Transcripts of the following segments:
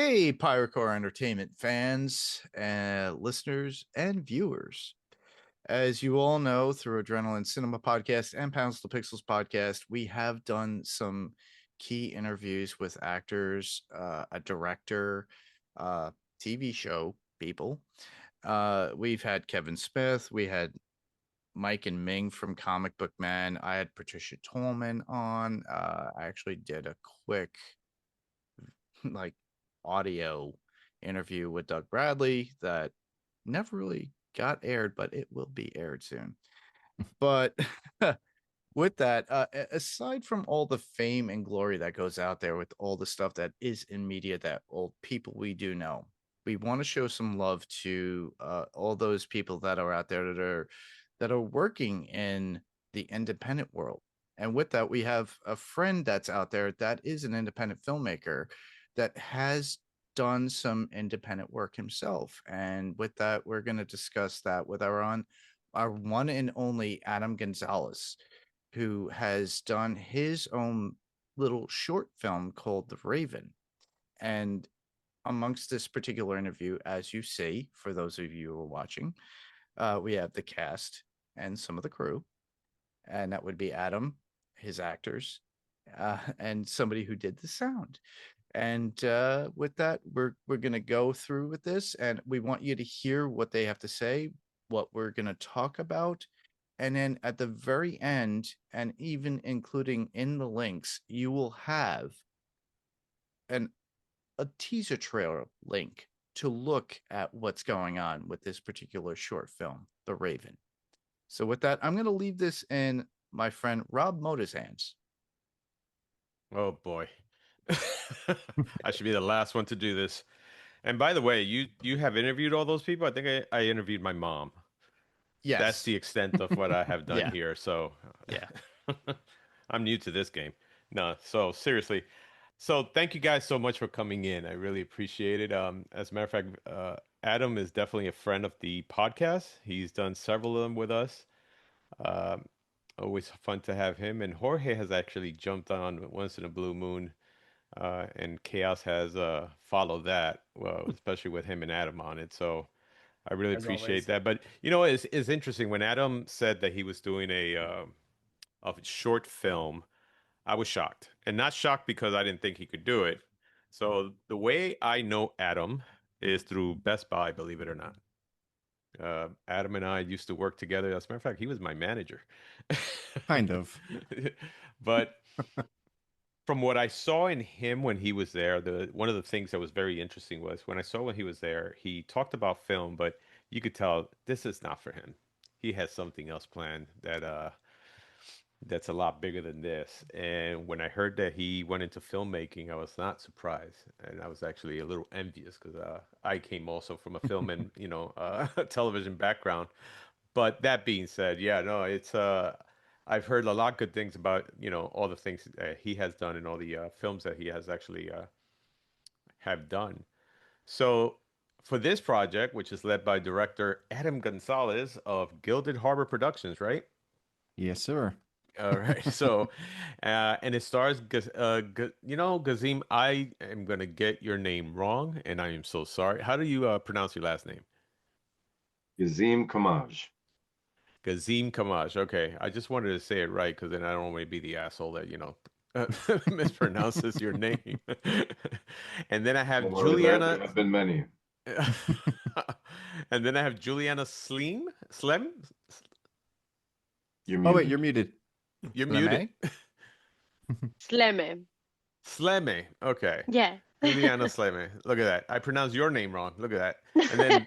Hey, Pyrocore Entertainment fans, listeners, and viewers. As you all know, through Adrenaline Cinema Podcast and Pounds to Pixels Podcast, we have done some key interviews with actors, a director, uh, TV show people. We've had Kevin Smith, we had Mike and Ming from Comic Book Man. I had Patricia Tolman on. I actually did a quick like audio interview with Doug Bradley that never really got aired, but it will be aired soon. But with that, aside from all the fame and glory that goes out there with all the stuff that is in media that all people we do know, we want to show some love to all those people that are out there that are working in the independent world. And with that, we have a friend that's out there that is an independent filmmaker that has done some independent work himself. And with that, we're going to discuss that with our one and only Adam Gonzalez, who has done his own little short film called The Raven. And amongst this particular interview, as you see, for those of you who are watching, we have the cast and some of the crew, and that would be Adam, his actors, and somebody who did the sound. And with that, we're gonna go through with this, and we want you to hear what they have to say, what we're gonna talk about, and then at the very end, and even including in the links, you will have an a teaser trailer link to look at what's going on with this particular short film, The Raven. So with that, I'm gonna leave this in my friend Rob Mota's hands. Oh boy. I should be the last one to do this. And by the way, you have interviewed all those people? I think I interviewed my mom. That's Yes. the extent of what I have done Yeah. here. So Yeah. I'm new to this game. No, so seriously. So thank you guys so much for coming in. I really appreciate it. As a matter of fact, Adam is definitely a friend of the podcast. He's done several of them with us. Um, Always fun to have him. And Jorge has actually jumped on once in a blue moon. And Chaos has followed that, well, especially with him and Adam on it. So I really As appreciate always. that. But you know, it's interesting when Adam said that he was doing a short film. I was shocked, and not shocked because I didn't think he could do it. So the way I know Adam is through Best Buy, believe it or not. Adam and I used to work together. As a matter of fact, he was my manager. Kind of. But from what I saw in him when he was there, the one of the things that was very interesting was when I saw when he was there, he talked about film, but you could tell this is not for him. He has something else planned that's a lot bigger than this. And when I heard that he went into filmmaking, I was not surprised, and I was actually a little envious because I came also from a film and television background. But that being said, yeah, no, it's I've heard a lot of good things about all the things he has done and all the films that he has actually have done. So for this project, which is led by director Adam Gonzalez of Gilded Harbor Productions, right? Yes, sir. All right. So, and it stars, Gazim. I am gonna get your name wrong, and I am so sorry. How do you pronounce your last name? Yazim Kamaj. Gazim Kamaj. Okay, I just wanted to say it right because then I don't want to be the asshole that mispronounces your name. And then I Don't have worry, there Juliana, have been many. and then I have Juliana Slem. You're Oh wait, muted. you're muted. You're muted. Leme? Sleme. Sleme. Okay. Yeah. Juliana Sleme. Look at that. I pronounced your name wrong. Look at that. And then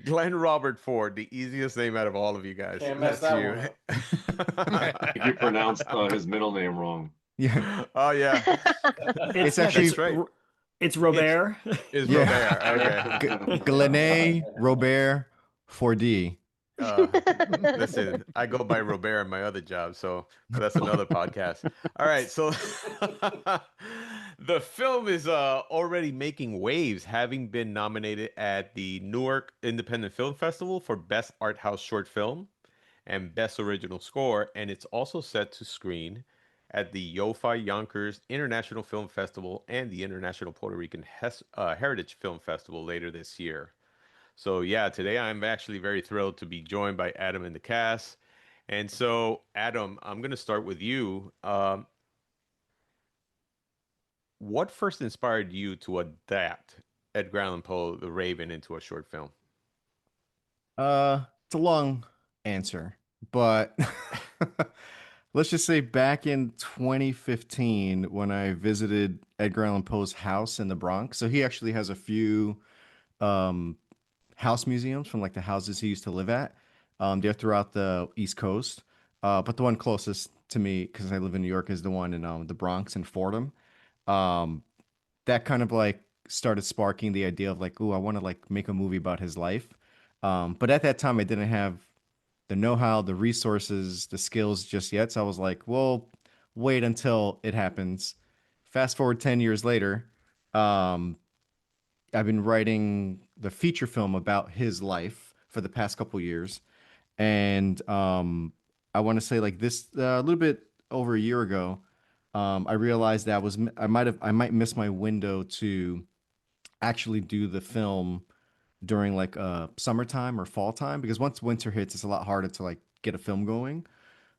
Glenn Robert Ford, the easiest name out of all of you guys. Can't mess That's that you. one up. I think you pronounced his middle name wrong. Yeah, Oh yeah, it's actually that's right. It's Robert. It's Yeah. Robert. Okay. Glenn Robert 4D. Listen, I go by Robert in my other job, so but that's another podcast. All right, so the film is already making waves, having been nominated at the Newark Independent Film Festival for Best Art House Short Film and Best Original Score, and it's also set to screen at the Yofa Yonkers International Film Festival and the International Puerto Rican Heritage Film Festival later this year. So yeah, today I'm actually very thrilled to be joined by Adam in the cast. And so, Adam, I'm going to start with you. What first inspired you to adapt Edgar Allan Poe, The Raven, into a short film? It's a long answer, but let's just say back in 2015 when I visited Edgar Allan Poe's house in the Bronx. So he actually has a few um house museums from like the houses he used to live at. They're throughout the East Coast. But the one closest to me, because I live in New York, is the one in the Bronx in Fordham. Um, that kind of like started sparking the idea of like, oh, I want to like make a movie about his life. But at that time, I didn't have the know-how, the resources, the skills just yet. So I was like, well, wait until it happens. Fast forward 10 years later, um, I've been writing the feature film about his life for the past couple years. And I want to say like this a little bit over a year ago, I realized that I might miss my window to actually do the film during like summertime or fall time because once winter hits, it's a lot harder to like get a film going.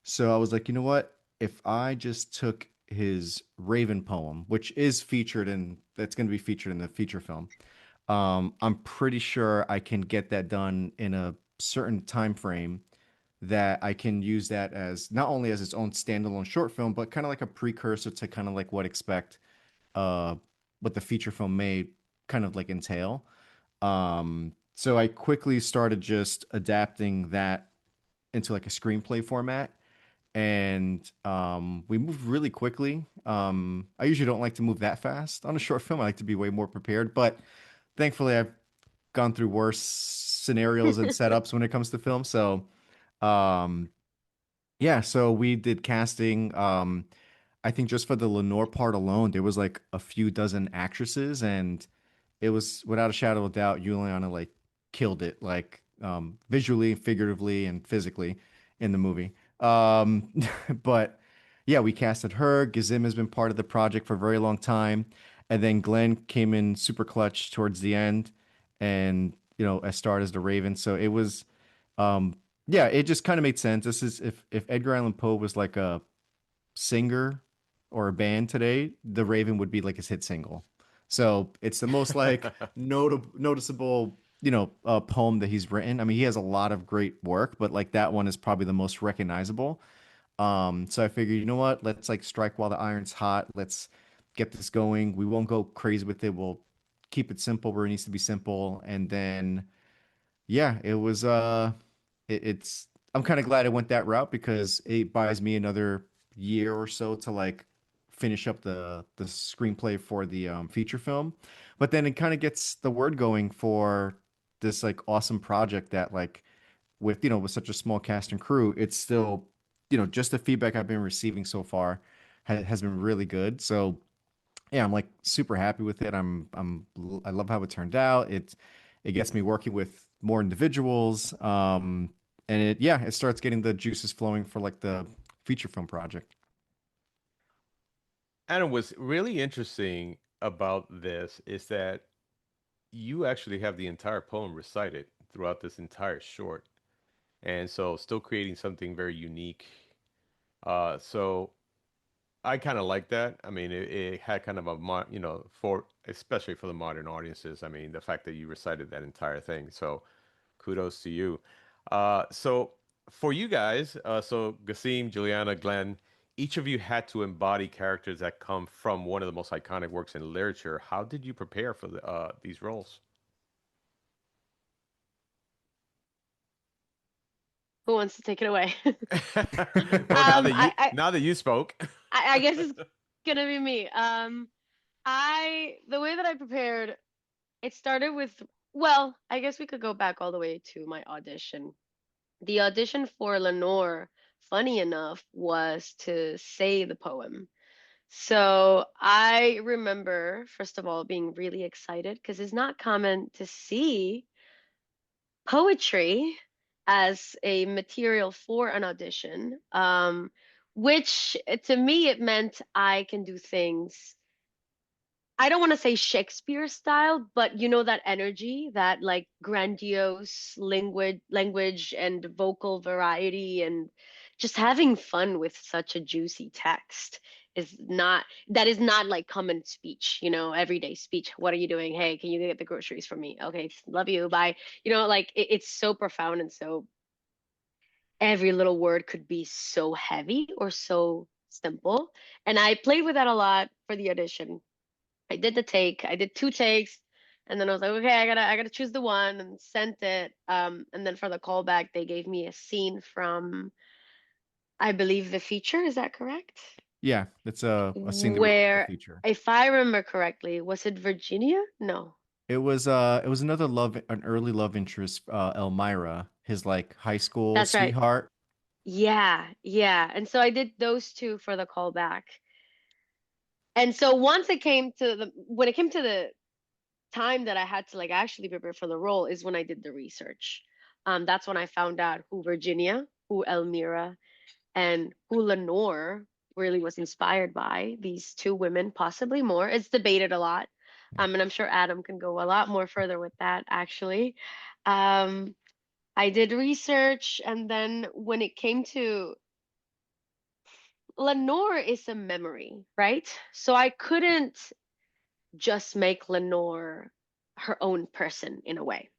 So I was like, you know what? If I just took his Raven poem, which is featured in that's going to be featured in the feature film, I'm pretty sure I can get that done in a certain time frame that I can use that as not only as its own standalone short film, but kind of like a precursor to kind of like uh what the feature film may kind of like entail. So I quickly started just adapting that into like a screenplay format. And we moved really quickly. I usually don't like to move that fast on a short film. I like to be way more prepared, but thankfully I've gone through worse scenarios and setups when it comes to film. So um, yeah, so we did casting. I think just for the Lenore part alone, there was like a few dozen actresses, and it was without a shadow of a doubt, Juliana like killed it, like visually, figuratively, and physically in the movie. But yeah, we casted her. Gazim has been part of the project for a very long time, and then Glenn came in super clutch towards the end, and as starred as the Raven. So it was, um, yeah, it just kind of made sense. This is if Edgar Allan Poe was like a singer or a band today, The Raven would be like his hit single. So it's the most like noticeable, poem that he's written. I mean, he has a lot of great work, but like that one is probably the most recognizable. So I figured, you know what? Let's like strike while the iron's hot. Let's get this going. We won't go crazy with it. We'll keep it simple where it needs to be simple. And then yeah, it was it's I'm kind of glad I went that route because it buys me another year or so to like finish up the screenplay for the feature film. But then it kind of gets the word going for this like awesome project that like with such a small cast and crew, it's still just the feedback I've been receiving so far has been really good. So yeah, I'm like super happy with it. I love how it turned out. It gets me working with more individuals. And it starts getting the juices flowing for like the feature film project. Adam, what's really interesting about this is that you actually have the entire poem recited throughout this entire short. And so still creating something very unique. So I kind of like that. I mean, it had kind of a for especially for the modern audiences. I mean, the fact that you recited that entire thing. So kudos to you. So for you guys, so Gassim, Juliana, Glenn, each of you had to embody characters that come from one of the most iconic works in literature. How did you prepare for these roles? Who wants to take it away? Well, now that you I now that you spoke. I guess it's gonna be me. The way that I prepared, it started with, well, I guess we could go back all the way to my audition. The audition for Lenore, funny enough, was to say the poem. So I remember, first of all, being really excited because it's not common to see poetry as a material for an audition. which to me it meant I can do things. I don't want to say Shakespeare style, but you know that energy, that like grandiose language and vocal variety and just having fun with such a juicy text that is not like common speech, everyday speech. What are you doing? Hey, can you get the groceries for me? Okay, love you, bye. Like it's so profound and so every little word could be so heavy or so simple. And I played with that a lot for the audition. I did the take. I did two takes, and then I was like, okay, I gotta choose the one and sent it. And then for the callback, they gave me a scene from, I believe, the feature. Is that correct? Yeah, it's a scene that we did in the Where, feature. if I remember correctly, was it Virginia? No. It was another an early love interest, Elmira, his like high school That's right. sweetheart. Yeah, yeah. And so I did those two for the callback. And so once it came to when it came to the time that I had to like actually prepare for the role is when I did the research. That's when I found out who Virginia, who Elmira, and who Lenore really was inspired by. These two women, possibly more. It's debated a lot. And I'm sure Adam can go a lot more further with that actually. Um, I did research, and then when it came to Lenore is a memory, right? So I couldn't just make Lenore her own person in a way,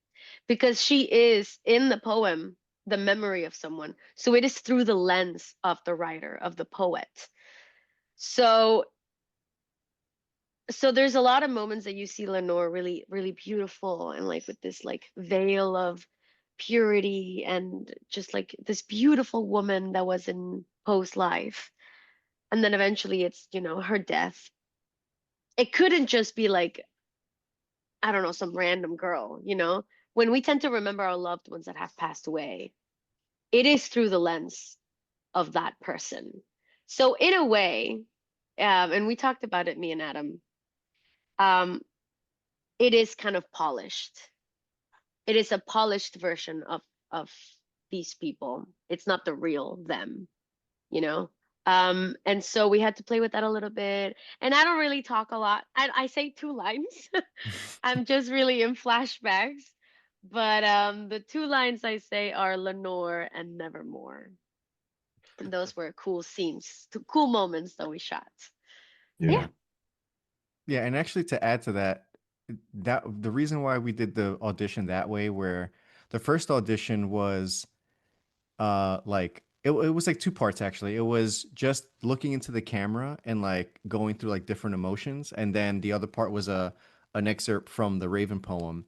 because she is in the poem the memory of someone. So it is through the lens of the writer, of the poet. So there's a lot of moments that you see Lenore really, really beautiful and like with this like veil of purity and just like this beautiful woman that was in Poe's life. And then eventually it's, her death. It couldn't just be like, I don't know, some random girl. When we tend to remember our loved ones that have passed away, it is through the lens of that person. So in a way, and we talked about it, me and Adam, um, it is kind of polished. It is a polished version of these people. It's not the real them, you know? And so we had to play with that a little bit. And I don't really talk a lot. I say two lines. I'm just really in flashbacks. But the two lines I say are Lenore and Nevermore. And those were cool scenes, cool moments that we shot. Yeah. Yeah, and actually to add to that, that the reason why we did the audition that way, where the first audition was like it was like two parts actually. It was just looking into the camera and like going through like different emotions, and then the other part was an excerpt from the Raven poem.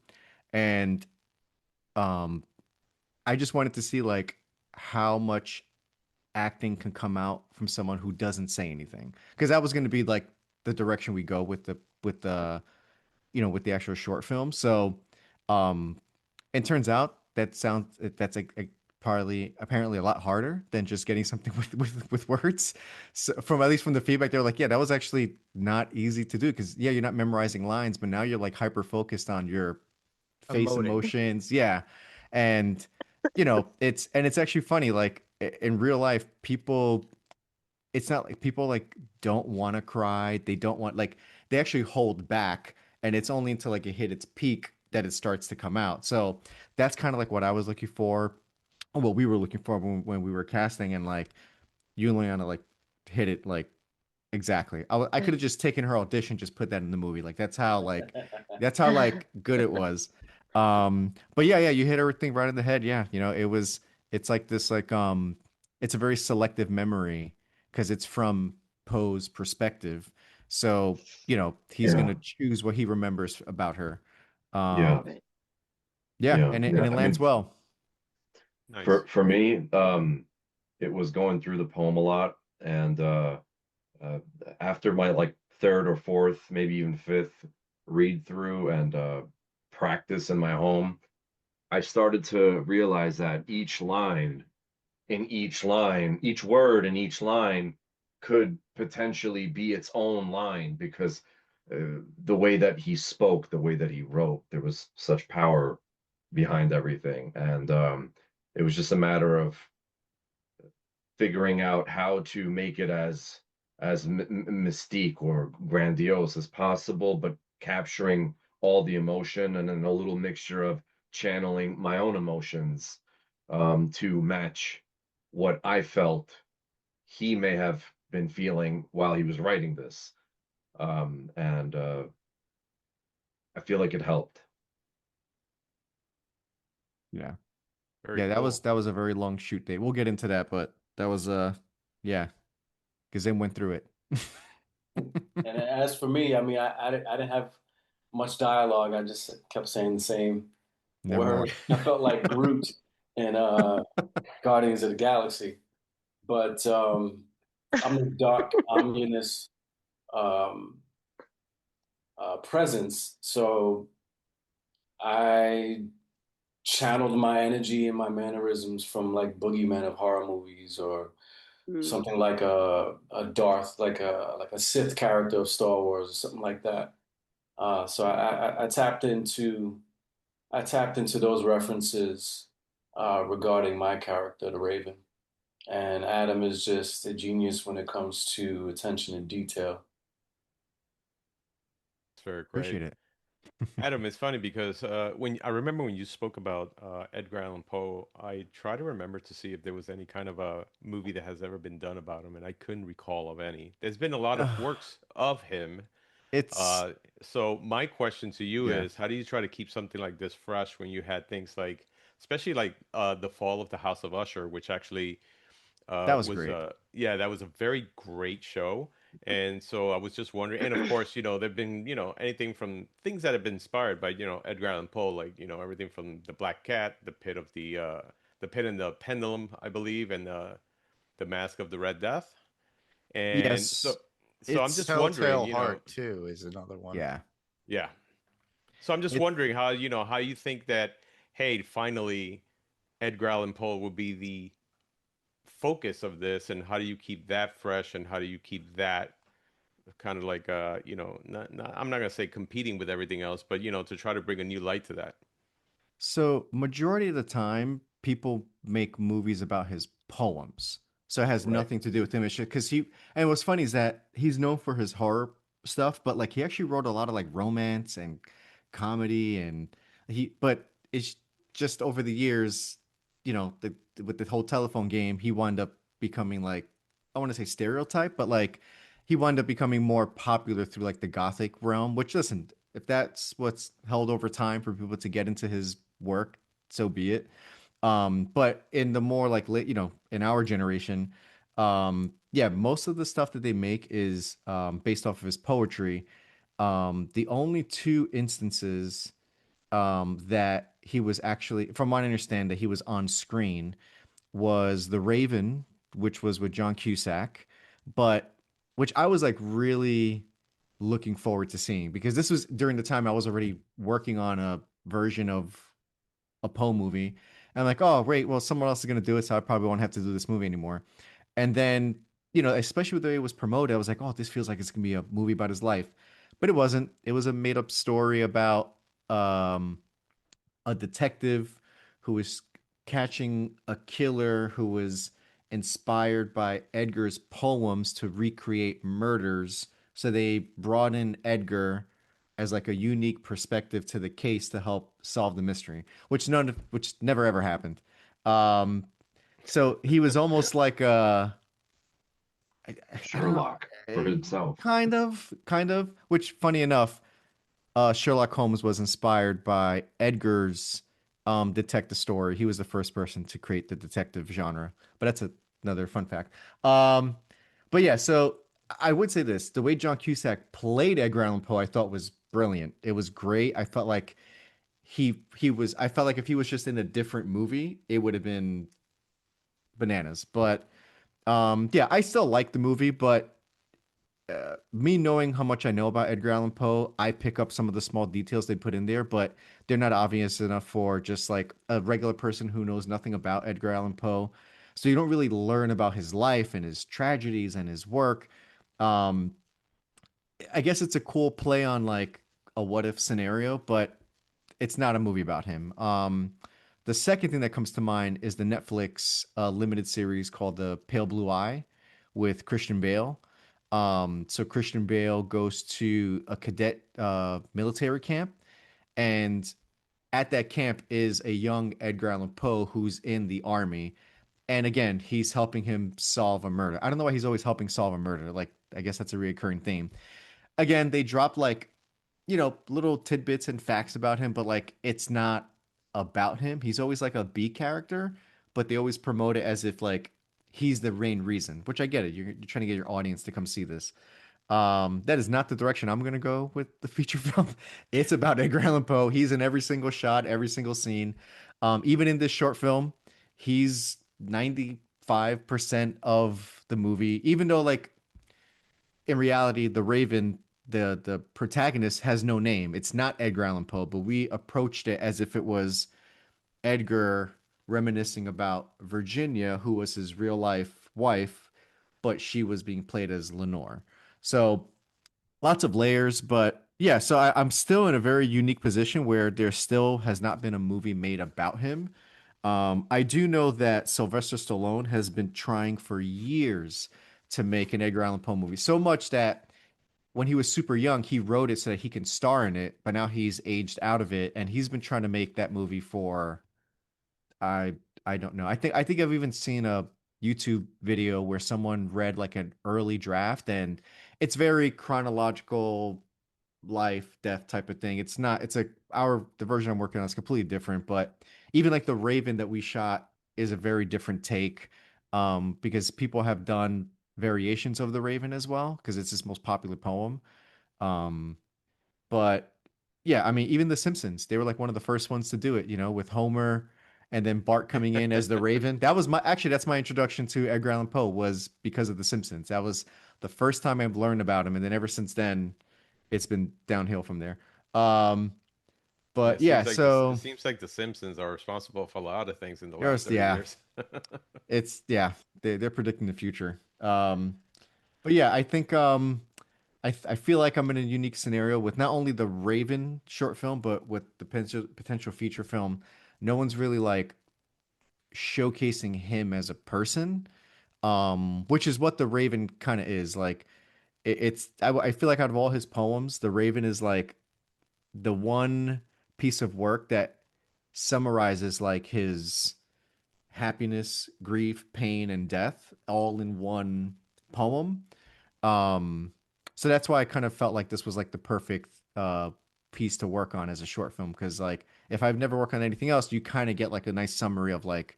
And um I just wanted to see like how much acting can come out from someone who doesn't say anything, because that was going to be like the direction we go with the with the actual short film. So um it turns out that's like partly apparently a lot harder than just getting something with words. So from at least from the feedback, they're like, yeah, that was actually not easy to do, because yeah, you're not memorizing lines, but now you're like hyper focused on your face Emoting. emotions. Yeah. And it's actually funny, like in real life, people, it's not like people like don't want to cry. They don't want, like, they actually hold back, and it's only until like it hit its peak that it starts to come out. So that's kind of like what I was looking for, what we were looking for when we were casting, and like you and Leona like hit it like exactly. I could have just taken her audition, just put that in the movie. Like that's how like good it was. But yeah, you hit everything right in the head. Yeah, it's like this like it's a very selective memory because it's from Poe's perspective. So, he's Yeah. gonna choose what he remembers about her. Yeah. Right. Yeah, Yeah. and it Yeah. I lands mean, well. Nice. for me, it was going through the poem a lot, and uh, after my like third or fourth, maybe even fifth read through and practice in my home, I started to realize that each word in each line could potentially be its own line, because the way that he spoke, the way that he wrote, there was such power behind everything. And it was just a matter of figuring out how to make it as mystique or grandiose as possible, but capturing all the emotion and then a little mixture of channeling my own emotions to match what I felt he may have been feeling while he was writing this. And I feel like it helped. Yeah. Very Yeah, cool. that was a very long shoot date. We'll get into that, but that was yeah, because they went through it. And as for me, I mean, I didn't have much dialogue. I just kept saying the same Never word. mind. I felt like Groot in Guardians of the Galaxy. But I'm a dark, ominous um, presence. So I channeled my energy and my mannerisms from like boogeyman of horror movies or Mm. something like a Darth, like a Sith character of Star Wars or something like that. So I tapped into those references regarding my character, the Raven. And Adam is just a genius when it comes to attention and detail. It's very great. Appreciate it. Adam, it's funny because when I remember when you spoke about Edgar Allan Poe, I try to remember to see if there was any kind of a movie that has ever been done about him, and I couldn't recall of any. There's been a lot of works of him. It's Uh, so my question to you yeah, is, how do you try to keep something like this fresh when you had things like, especially like the Fall of the House of Usher, which actually that was was great. yeah, that was a very great show. And so I was just wondering, and of course, there've been, anything from things that have been inspired by, Edgar Allan Poe, like, everything from The Black Cat, The Pit and the Pendulum, I believe, and The Mask of the Red Death. And Yes, so I'm it's just wondering, Telltale Heart too is another one. yeah. yeah. So I'm just It wondering how you think that, hey, finally Edgar Allan Poe will be the focus of this, and how do you keep that fresh, and how do you keep that kind of like I'm not gonna say competing with everything else, but to try to bring a new light to that. So majority of the time, people make movies about his poems. So it has Right. nothing to do with him. It's because he and what's funny is that he's known for his horror stuff, but like he actually wrote a lot of like romance and comedy and but it's just over the years, with the whole telephone game, he wound up becoming like I want to say stereotype, but like he wound up becoming more popular through like the gothic realm, which listen, if that's what's held over time for people to get into his work, so be it. But in the more like late, in our generation, yeah, most of the stuff that they make is based off of his poetry. The only two instances that he was actually, from what I understand, that he was on screen was The Raven, which was with John Cusack, but which I was like really looking forward to seeing because this was during the time I was already working on a version of a Poe movie. And I'm like, oh, great. Well, someone else is going to do it. So I probably won't have to do this movie anymore. And then, especially with the way it was promoted, I was like, oh, this feels like it's going to be a movie about his life. But it wasn't. It was a made up story about um, a detective who was catching a killer who was inspired by Edgar's poems to recreate murders. So they brought in Edgar as like a unique perspective to the case to help solve the mystery, which never ever happened. Um, so he was almost like I don't know, Sherlock for himself. kind of. Which, funny enough, Sherlock Holmes was inspired by Edgar's detective story. He was the first person to create the detective genre, but that's another fun fact. But yeah, so I would say this: the way John Cusack played Edgar Allan Poe, I thought was brilliant. It was great. I felt like he was. I felt like if he was just in a different movie, it would have been bananas. But yeah, I still like the movie, but me knowing how much I know about Edgar Allan Poe, I pick up some of the small details they put in there, but they're not obvious enough for just like a regular person who knows nothing about Edgar Allan Poe. So you don't really learn about his life and his tragedies and his work. Um, I guess it's a cool play on like a what if scenario, but it's not a movie about him. The second thing that comes to mind is the Netflix limited series called The Pale Blue Eye with Christian Bale. So Christian Bale goes to a cadet military camp, and at that camp is a young Edgar Allan Poe who's in the army. And again, he's helping him solve a murder. I don't know why he's always helping solve a murder. Like, I guess that's a reoccurring theme. Again, they drop like, little tidbits and facts about him, but like it's not about him. He's always like a B character, but they always promote it as if like he's the main reason, which I get it. You're trying to get your audience to come see this. That is not the direction I'm gonna go with the feature film. It's about Edgar Allan Poe. He's in every single shot, every single scene. Even in this short film, he's 95% of the movie, even though like in reality, the Raven, the protagonist, has no name. It's not Edgar Allan Poe, but we approached it as if it was Edgar reminiscing about Virginia, who was his real life wife, but she was being played as Lenore. So lots of layers, but yeah, so I'm still in a very unique position where there still has not been a movie made about him. I do know that Sylvester Stallone has been trying for years to make an Edgar Allan Poe movie, so much that when he was super young, he wrote it so that he can star in it, but now he's aged out of it, and he's been trying to make that movie for I I don't know. I think I've even seen a YouTube video where someone read like an early draft, and it's very chronological life death type of thing. It's not, it's the version I'm working on is completely different, but even like the Raven that we shot is a very different take, because people have done variations of the Raven as well because it's his most popular poem. um but yeah, I mean, even The Simpsons, they were like one of the first ones to do it, with Homer and then Bart coming in as the Raven. That was that's my introduction to Edgar Allan Poe, was because of The Simpsons. That was the first time I've learned about him, and then ever since then, it's been downhill from there. Um, Yeah, but yeah, it so seems like the Simpsons are responsible for a lot of things in the last there's 30 yeah, years. it's yeah, they're predicting the future. But yeah, I think I feel like I'm in a unique scenario with not only the Raven short film, but with the potential feature film. No one's really like showcasing him as a person, which is what the Raven kind of is. Like I feel like out of all his poems, the Raven is like the one piece of work that summarizes like his happiness, grief, pain, and death all in one poem. Um, so that's why I kind of felt like this was like the perfect piece to work on as a short film, because like if I've never worked on anything else, you kind of get like a nice summary of like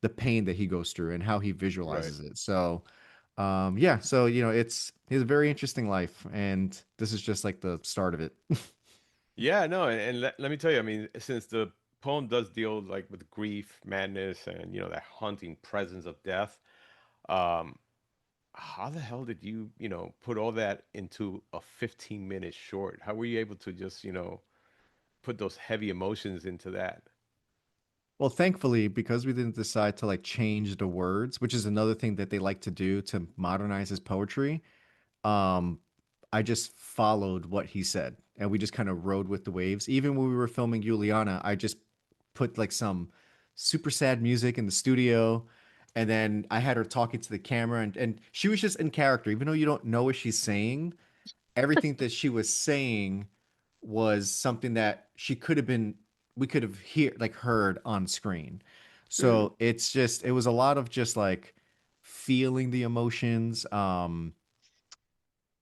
the pain that he goes through and how he Right. visualizes it. So yeah, so he has a very interesting life, and this is just like the start of it. Yeah, no, and let me tell you, I mean, since the poem does deal like with grief, madness, and that haunting presence of death, um, how the hell did you, put all that into a 15-minute short? How were you able to just, put those heavy emotions into that? Well, thankfully, because we didn't decide to like change the words, which is another thing that they like to do to modernize his poetry, um, I just followed what he said, and we just kind of rode with the waves. Even when we were filming Juliana, I just put like some super sad music in the studio, and then I had her talking to the camera, and she was just in character, even though you don't know what she's saying. Everything that she was saying was something that she could have been, we could have heard on screen. Mm. So it was a lot of just like feeling the emotions.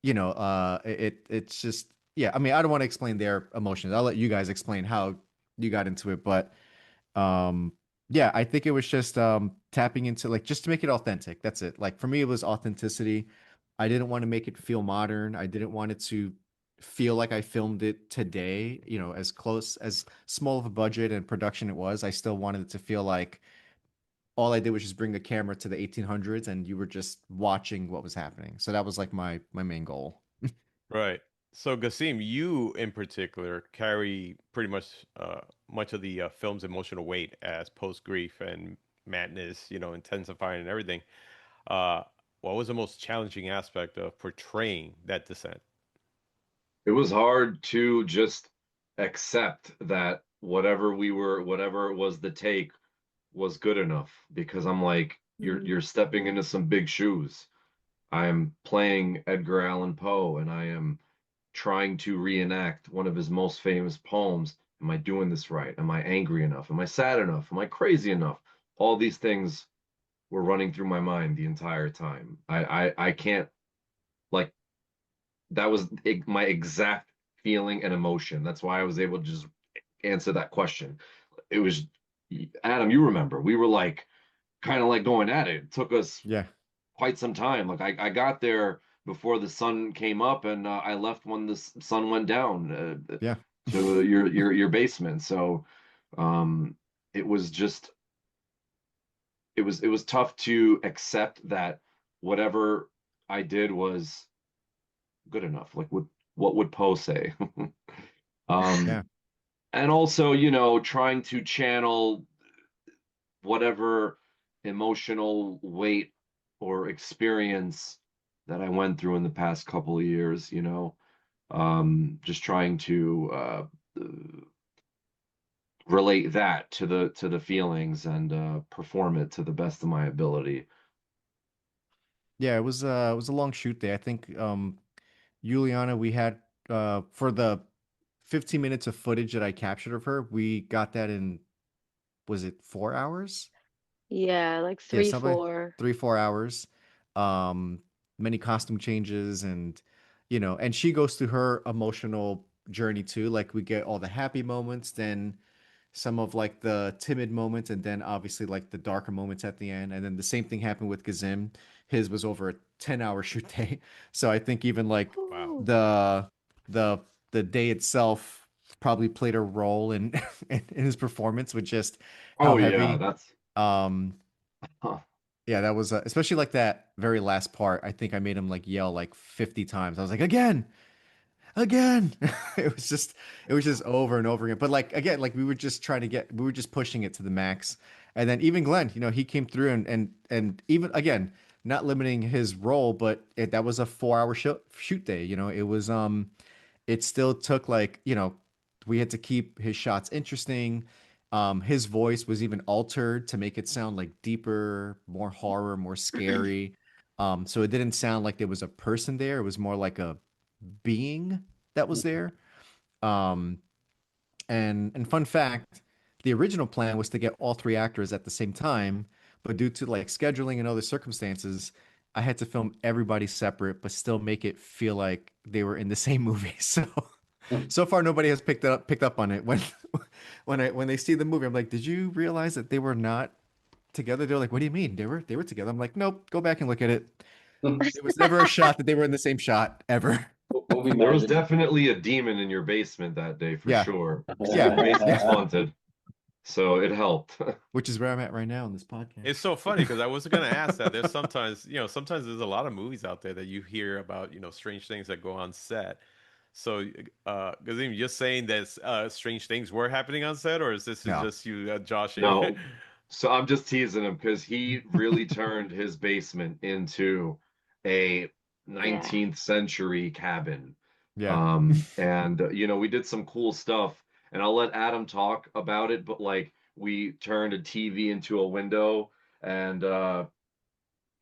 It's just, yeah, I mean, I don't want to explain their emotions. I'll let you guys explain how you got into it, but um yeah, I think it was just tapping into like just to make it authentic. That's it. Like for me, it was authenticity. I didn't want to make it feel modern. I didn't want it to feel like I filmed it today, as close as small of a budget and production it was. I still wanted it to feel like all I did was just bring the camera to the 1800s and you were just watching what was happening. So that was like my main goal. Right. So, Gassim, you in particular carry pretty much of the film's emotional weight as post grief and madness, intensifying and everything. Uh, what was the most challenging aspect of portraying that descent? It was hard to just accept that whatever it was the take was good enough because I'm like, you're stepping into some big shoes. I am playing Edgar Allan Poe and I am trying to reenact one of his most famous poems. Am I doing this right? Am I angry enough? Am I sad enough? Am I crazy enough? All these things were running through my mind the entire time. I can't like that was my exact feeling and emotion. That's why I was able to just answer that question. It was Adam, you remember, we were like kind of like going at it. It took us Yeah. quite some time. Like I got there before the sun came up, and I left when the sun went down Yeah. to your basement. So um, it was just it was tough to accept that whatever I did was good enough. Like what would Poe say? um, Yeah. and also, trying to channel whatever emotional weight or experience that I went through in the past couple of years, just trying to relate that to the feelings and perform it to the best of my ability. Yeah, it was a long shoot day. I think Juliana, we had for the 15 minutes of footage that I captured of her, we got that in, was it 4 hours? Yeah, like Yeah, three, something 4. 3 4 hours. Um, Many costume changes, and and she goes through her emotional journey too. Like we get all the happy moments, then some of like the timid moments, and then obviously like the darker moments at the end. And then the same thing happened with Kazim. His was over a 10-hour shoot day. So I think even like Wow. Ooh. the the day itself probably played a role in in his performance with just how Oh yeah, heavy. that's Um, huh. yeah, that was especially like that very last part. I think I made him like yell like 50 times. I was like, again, again. It was just over and over again. But like again, like we were just pushing it to the max. And then even Glenn, he came through and even again, not limiting his role, but that was a 4 hour shoot day. It was it still took like, we had to keep his shots interesting. His voice was even altered to make it sound like deeper, more horror, more scary. So it didn't sound like there was a person there. It was more like a being that was there. Um, and fun fact, the original plan was to get all three actors at the same time, but due to like scheduling and other circumstances, I had to film everybody separate, but still make it feel like they were in the same movie. So far nobody has picked up on it. When they see the movie, I'm like, did you realize that they were not together? They're like, what do you mean? They were together. I'm like, nope, go back and look at it. There was never a shot that they were in the same shot ever. Movie There was magic. definitely a demon in your basement that day for Yeah. sure. Your Yeah. basement's haunted, so it helped. Which is where I'm at right now in this podcast. It's so funny because I wasn't going to ask that. There's sometimes, sometimes there's a lot of movies out there that you hear about, strange things that go on set. So, Gazim, you're saying that strange things were happening on set, or is this No. just you joshing? No, so I'm just teasing him because he really turned his basement into a Yeah. 19th century cabin. Yeah. And we did some cool stuff, and I'll let Adam talk about it, but like we turned a TV into a window, and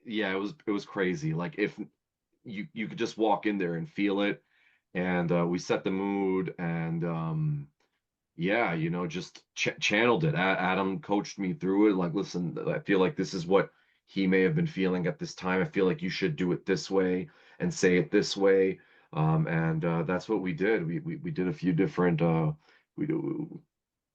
yeah, it was crazy. Like if you could just walk in there and feel it, and we set the mood, and yeah, just channeled it. Adam coached me through it. Like, listen, I feel like this is what he may have been feeling at this time. I feel like you should do it this way and say it this way. And that's what we did. We did a few different. We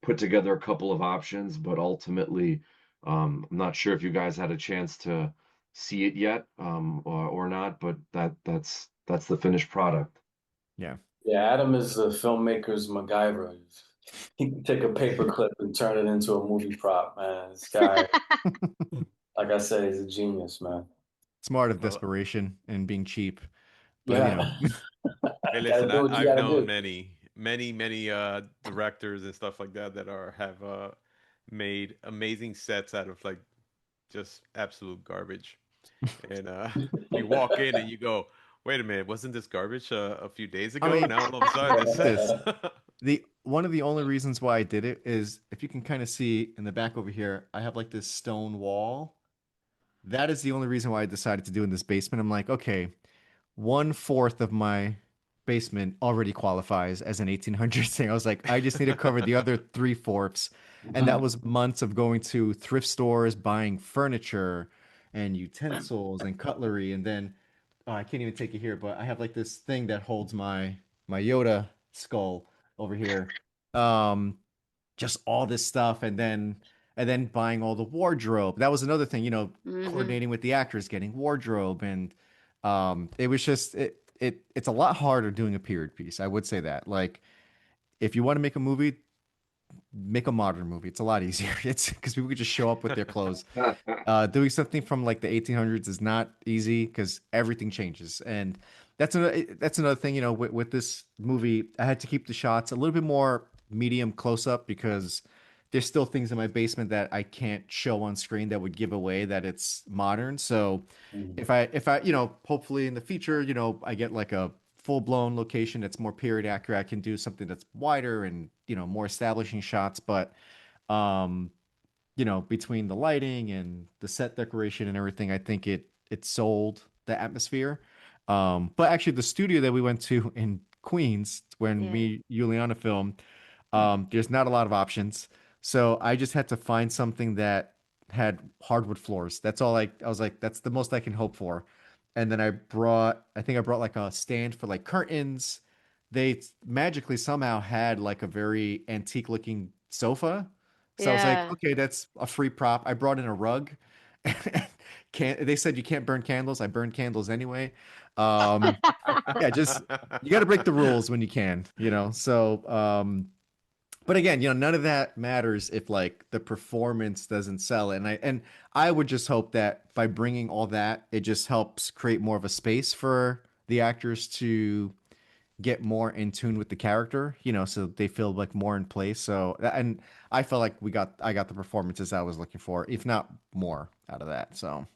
put together a couple of options, but ultimately, I'm not sure if you guys had a chance to see it yet, or not. But that's the finished product. Yeah. Yeah, Adam is the filmmaker's MacGyver. He can take a paperclip and turn it into a movie prop, man. This guy, like I said, he's a genius, man. Smart of Well, desperation and being cheap. But Yeah. hey, Gotta listen, do what you I've gotta known do. many directors and stuff like that that have made amazing sets out of like just absolute garbage. And you walk in and you go, wait a minute, wasn't this garbage a few days I ago? mean, Now all of a sudden look at this. this. one of the only reasons why I did it is if you can kind of see in the back over here, I have like this stone wall. That is the only reason why I decided to do in this basement. I'm like, okay, 1/4 of my basement already qualifies as an 1800s thing. I was like, I just need to cover the other 3/4. And that was months of going to thrift stores, buying furniture and utensils and cutlery. And then I can't even take it here, but I have like this thing that holds my Yoda skull over here. Um, just all this stuff, and then buying all the wardrobe. That was another thing, Hmm. coordinating with the actors, getting wardrobe, and it was just it's a lot harder doing a period piece. I would say that. Like, if you want to make a movie, make a modern movie. It's a lot easier. It's because people could just show up with their clothes. Doing something from like the 1800s is not easy because everything changes, and that's another thing. With this movie, I had to keep the shots a little bit more medium close up because there's still things in my basement that I can't show on screen that would give away that it's modern. So if I hopefully in the future, I get like a full blown location that's more period accurate, I can do something that's wider and more establishing shots, but um between the lighting and the set decoration and everything, I think it sold the atmosphere. But actually, the studio that we went to in Queens when Yeah. Juliana filmed, there's not a lot of options. So I just had to find something that had hardwood floors. That's all I was like, that's the most I can hope for. And then I think I brought like a stand for like curtains. They magically somehow had like a very antique looking sofa. So I was like, Yeah. okay, that's a free prop. I brought in a rug. They said you can't burn candles. I burned candles anyway. Um, yeah, just you got to break the rules when you can. So, but again, none of that matters if like the performance doesn't sell it. And I would just hope that by bringing all that, it just helps create more of a space for the actors to get more in tune with the character, so they feel like more in place. So, and I felt like I got the performances I was looking for, if not more out of that. So,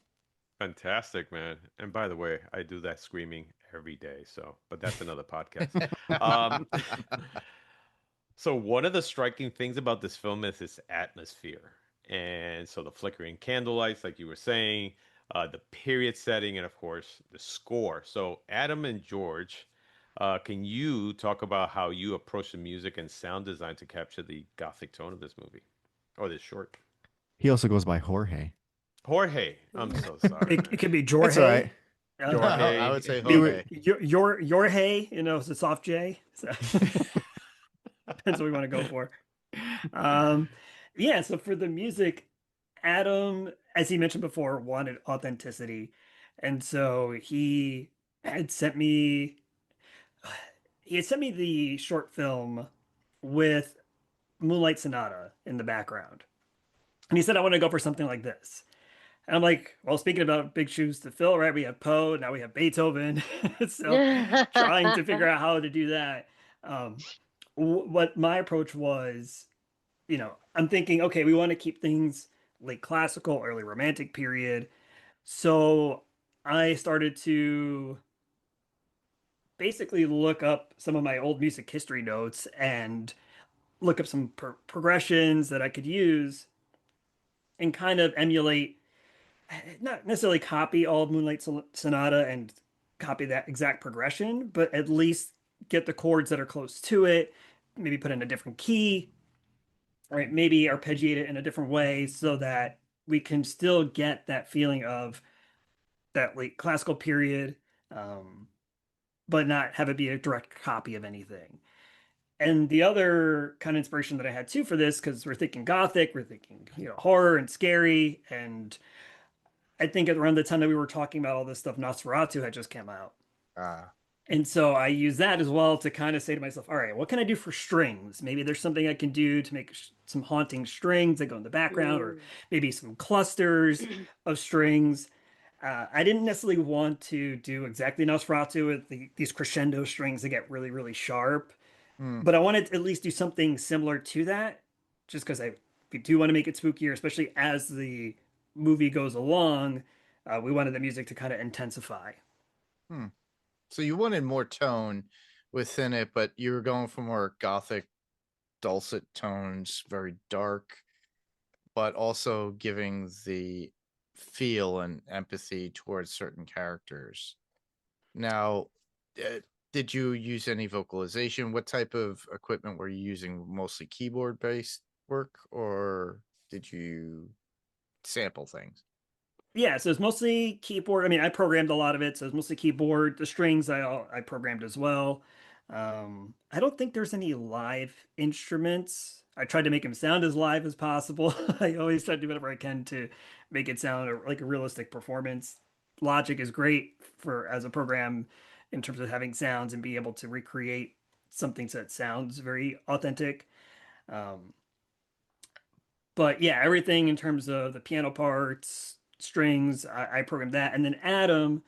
Fantastic, man. And by the way, I do that screaming every day, so but that's another podcast. Um, so one of the striking things about this film is its atmosphere. And so the flickering candlelights, like you were saying, the period setting, and of course the score. So Adam and George, can you talk about how you approach the music and sound design to capture the gothic tone of this movie or this short? he also goes by Jorge. Jorge, I'm so sorry, It man. could be It's all Jorge. right. I Jorge. would say We were, Jorge. Your hay, it's a soft J. So depends what we want to go for. Um, yeah, so for the music, Adam, as he mentioned before, wanted authenticity. And so had sent me he had sent me the short film with Moonlight Sonata in the background. And he said, I want to go for something like this. And I'm like, well, speaking about big shoes to fill, right? We have Poe, now we have Beethoven. So trying to figure out how to do that. Um, what my approach was, I'm thinking, okay, we want to keep things late classical, early romantic period. So I started to basically look up some of my old music history notes and look up some progressions that I could use and kind of emulate, not necessarily copy all of Moonlight Sonata and copy that exact progression, but at least get the chords that are close to it, maybe put in a different key, right? Maybe arpeggiate it in a different way so that we can still get that feeling of that late classical period, um, but not have it be a direct copy of anything. And the other kind of inspiration that I had too for this, because we're thinking gothic, we're thinking, horror and scary. And I think around the time that we were talking about all this stuff, Nosferatu had just come out. Ah. And so I use that as well to kind of say to myself, all right, what can I do for strings? Maybe there's something I can do to make some haunting strings that go in the background, or maybe some clusters of strings. I didn't necessarily want to do exactly Nosferatu with these crescendo strings that get really, really sharp, Hmm. but I wanted to at least do something similar to that, just because we do want to make it spookier, especially as the movie goes along. We wanted the music to kind of intensify. Hmm. So you wanted more tone within it, but you were going for more gothic dulcet tones, very dark, but also giving the feel and empathy towards certain characters. Now, did you use any vocalization? What type of equipment were you using? Mostly keyboard based work, or did you sample things? Yeah, so it's mostly keyboard. I mean, I programmed a lot of it, so it's mostly keyboard. The strings I programmed as well. I don't think there's any live instruments. I tried to make them sound as live as possible. I always try to do whatever I can to make it sound like a realistic performance. Logic is great for as a program in terms of having sounds and be able to recreate something that sounds very authentic. Um, but yeah, everything in terms of the piano parts, strings, I programmed that. And then Adam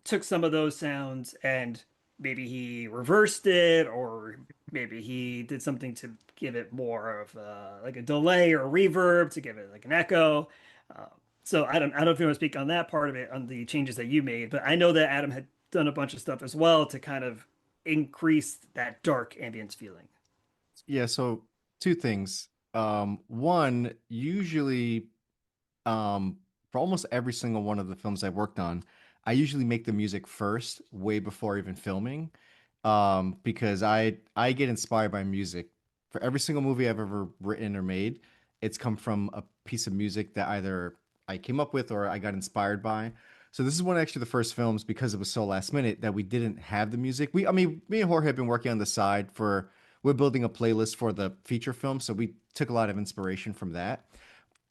took some of those sounds and maybe he reversed it, or maybe he did something to give it more of like a delay or a reverb to give it like an echo. Uh, so I don't know if you want to speak on that part of it, on the changes that you made, but I know that Adam had done a bunch of stuff as well to kind of increase that dark ambience feeling. Yeah, so two things. One, usually, for almost every single one of the films I've worked on, I usually make the music first, way before even filming, because I get inspired by music. For every single movie I've ever written or made, it's come from a piece of music that either I came up with or I got inspired by. So this is one of actually the first films, because it was so last minute, that we didn't have the music. I mean, me and Jorge have been working on the side for, we're building a playlist for the feature film, so we took a lot of inspiration from that.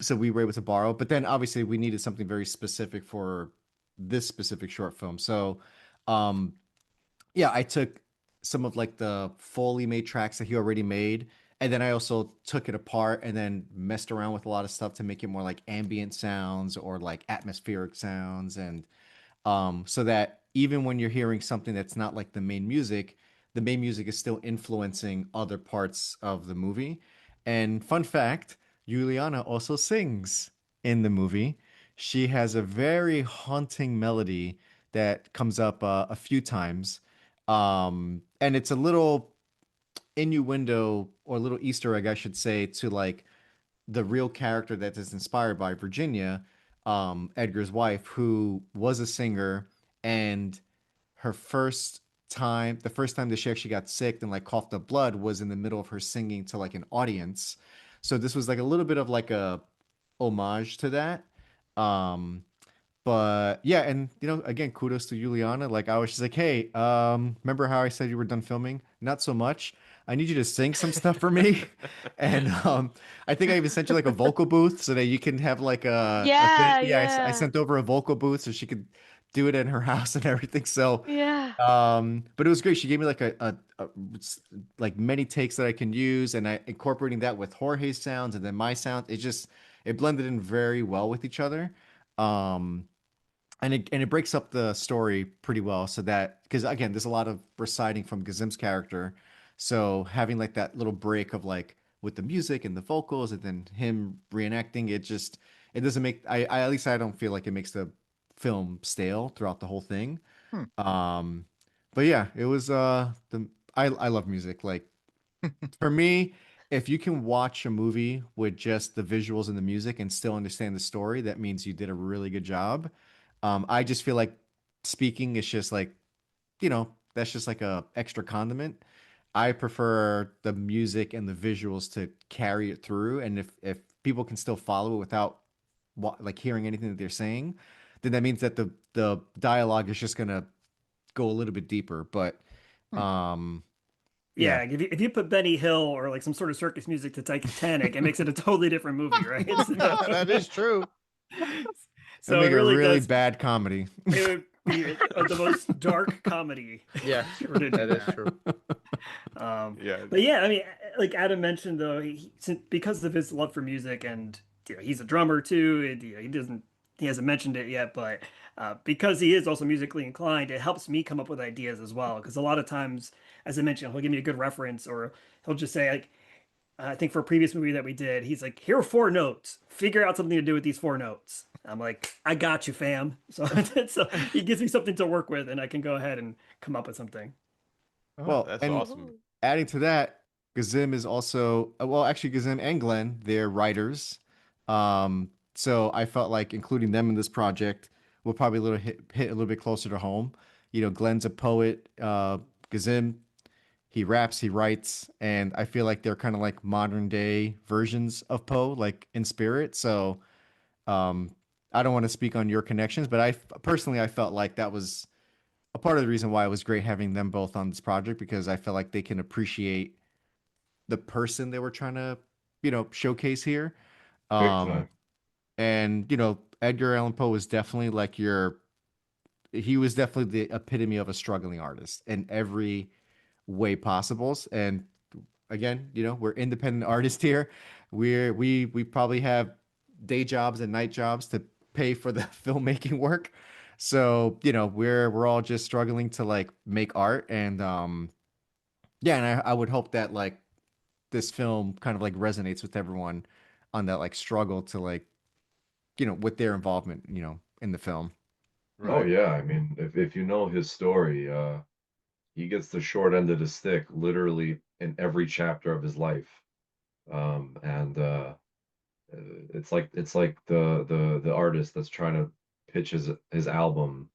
So we were able to borrow, but then obviously we needed something very specific for this specific short film. So, um, yeah, I took some of like the Foley made tracks that he already made, and then I also took it apart and then messed around with a lot of stuff to make it more like ambient sounds or like atmospheric sounds, and so that even when you're hearing something that's not like the main music is still influencing other parts of the movie. And fun fact, Juliana also sings in the movie. She has a very haunting melody that comes up a few times. And it's a little innuendo or a little Easter egg, I should say, to like the real character that is inspired by Virginia, Edgar's wife, who was a singer, and her the first time that she actually got sick and like coughed up blood was in the middle of her singing to like an audience. So this was like a little bit of like a homage to that. Um, but yeah, and again, kudos to Juliana. Like I was just like, hey, remember how I said you were done filming? Not so much. I need you to sing some stuff for me. And I think I even sent you like a vocal booth so that you can have like a thing. Yeah, Yeah, I yeah, sent over a vocal booth so she could do it in her house and everything. So yeah. but it was great. She gave me like like many takes that I can use, and I incorporating that with Jorge's sounds and then my sound. It blended in very well with each other. Um, and it breaks up the story pretty well, so that, because again there's a lot of reciting from Gazim's character, so having like that little break of like with the music and the vocals and then him reenacting it doesn't make I at least I don't feel like it makes the film stale throughout the whole thing. Hmm. But yeah, it was I love music. Like for me, if you can watch a movie with just the visuals and the music and still understand the story, that means you did a really good job. I just feel like speaking is just like, that's just like a extra condiment. I prefer the music and the visuals to carry it through. And if people can still follow it without like hearing anything that they're saying, then that means that the dialogue is just gonna go a little bit deeper. But Hmm. Yeah. Yeah, if you put Benny Hill or like some sort of circus music to Titanic, it makes it a totally different movie, right? That is true. It'll So it make a really really does. bad comedy. It would be the most dark comedy. Yeah, if you were to do that is that. true. Yeah. But yeah, I mean, like Adam mentioned, though, because of his love for music, and he's a drummer too. He hasn't mentioned it yet, but because he is also musically inclined, it helps me come up with ideas as well. Because a lot of times, as I mentioned, he'll give me a good reference, or he'll just say like, I think for a previous movie that we did, he's like, here are 4 notes. Figure out something to do with these 4 notes. I'm like, I got you, fam. So, so he gives me something to work with, and I can go ahead and come up with something. Oh, Well, That's and awesome. Oh. adding to that, Gazim is also well, actually, Gazim and Glenn, they're writers. So I felt like including them in this project will probably hit a little bit closer to home. You know, Glenn's a poet. Gazim, he raps, he writes, and I feel like they're kind of like modern day versions of Poe, like in spirit. So I don't want to speak on your connections, but I personally I felt like that was a part of the reason why it was great having them both on this project, because I feel like they can appreciate the person they were trying to, showcase here. Big Um, time. and Edgar Allan Poe was definitely like he was definitely the epitome of a struggling artist in every way possible. And again, we're independent artists here. We probably have day jobs and night jobs to pay for the filmmaking work. So, we're all just struggling to like make art. And yeah, and I would hope that like this film kind of like resonates with everyone on that like struggle to like, with their involvement, in the film. Oh Right. yeah, I mean, if you know his story, he gets the short end of the stick literally in every chapter of his life. And it's like the artist that's trying to pitch his album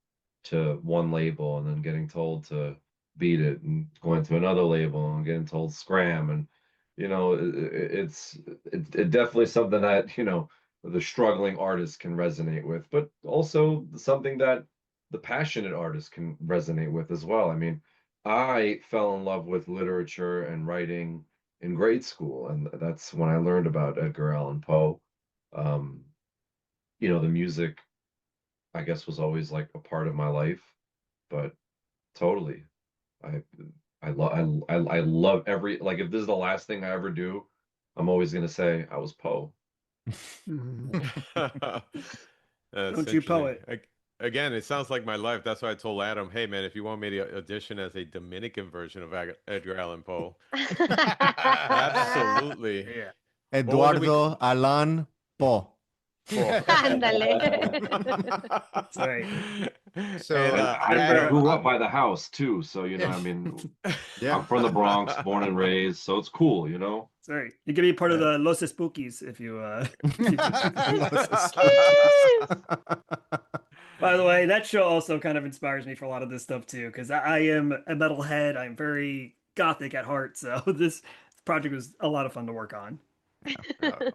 to one label and then getting told to beat it and going to another label and getting told scram. And it's definitely something that the struggling artist can resonate with, but also something that the passionate artist can resonate with as well. I mean, I fell in love with literature and writing in grade school, and that's when I learned about Edgar Allan Poe. Um, the music, I guess, was always like a part of my life, but totally, I I love every, like, if this is the last thing I ever do, I'm always gonna say I was Poe. That's Don't you interesting. poet? Again, it sounds like my life. That's why I told Adam, hey man, if you want me to audition as a Dominican version of Edgar Allan Poe, absolutely. Yeah. What was it Eduardo Alan Poe. Poe. Ándale. That's right. So, And, And I remember- grew up by the house too, so I mean, I'm from the Bronx, born and raised, so it's cool. Sorry, you can be part of the Los Spookies if you. By the way, that show also kind of inspires me for a lot of this stuff too, because I am a metalhead. I'm very gothic at heart, so this project was a lot of fun to work on.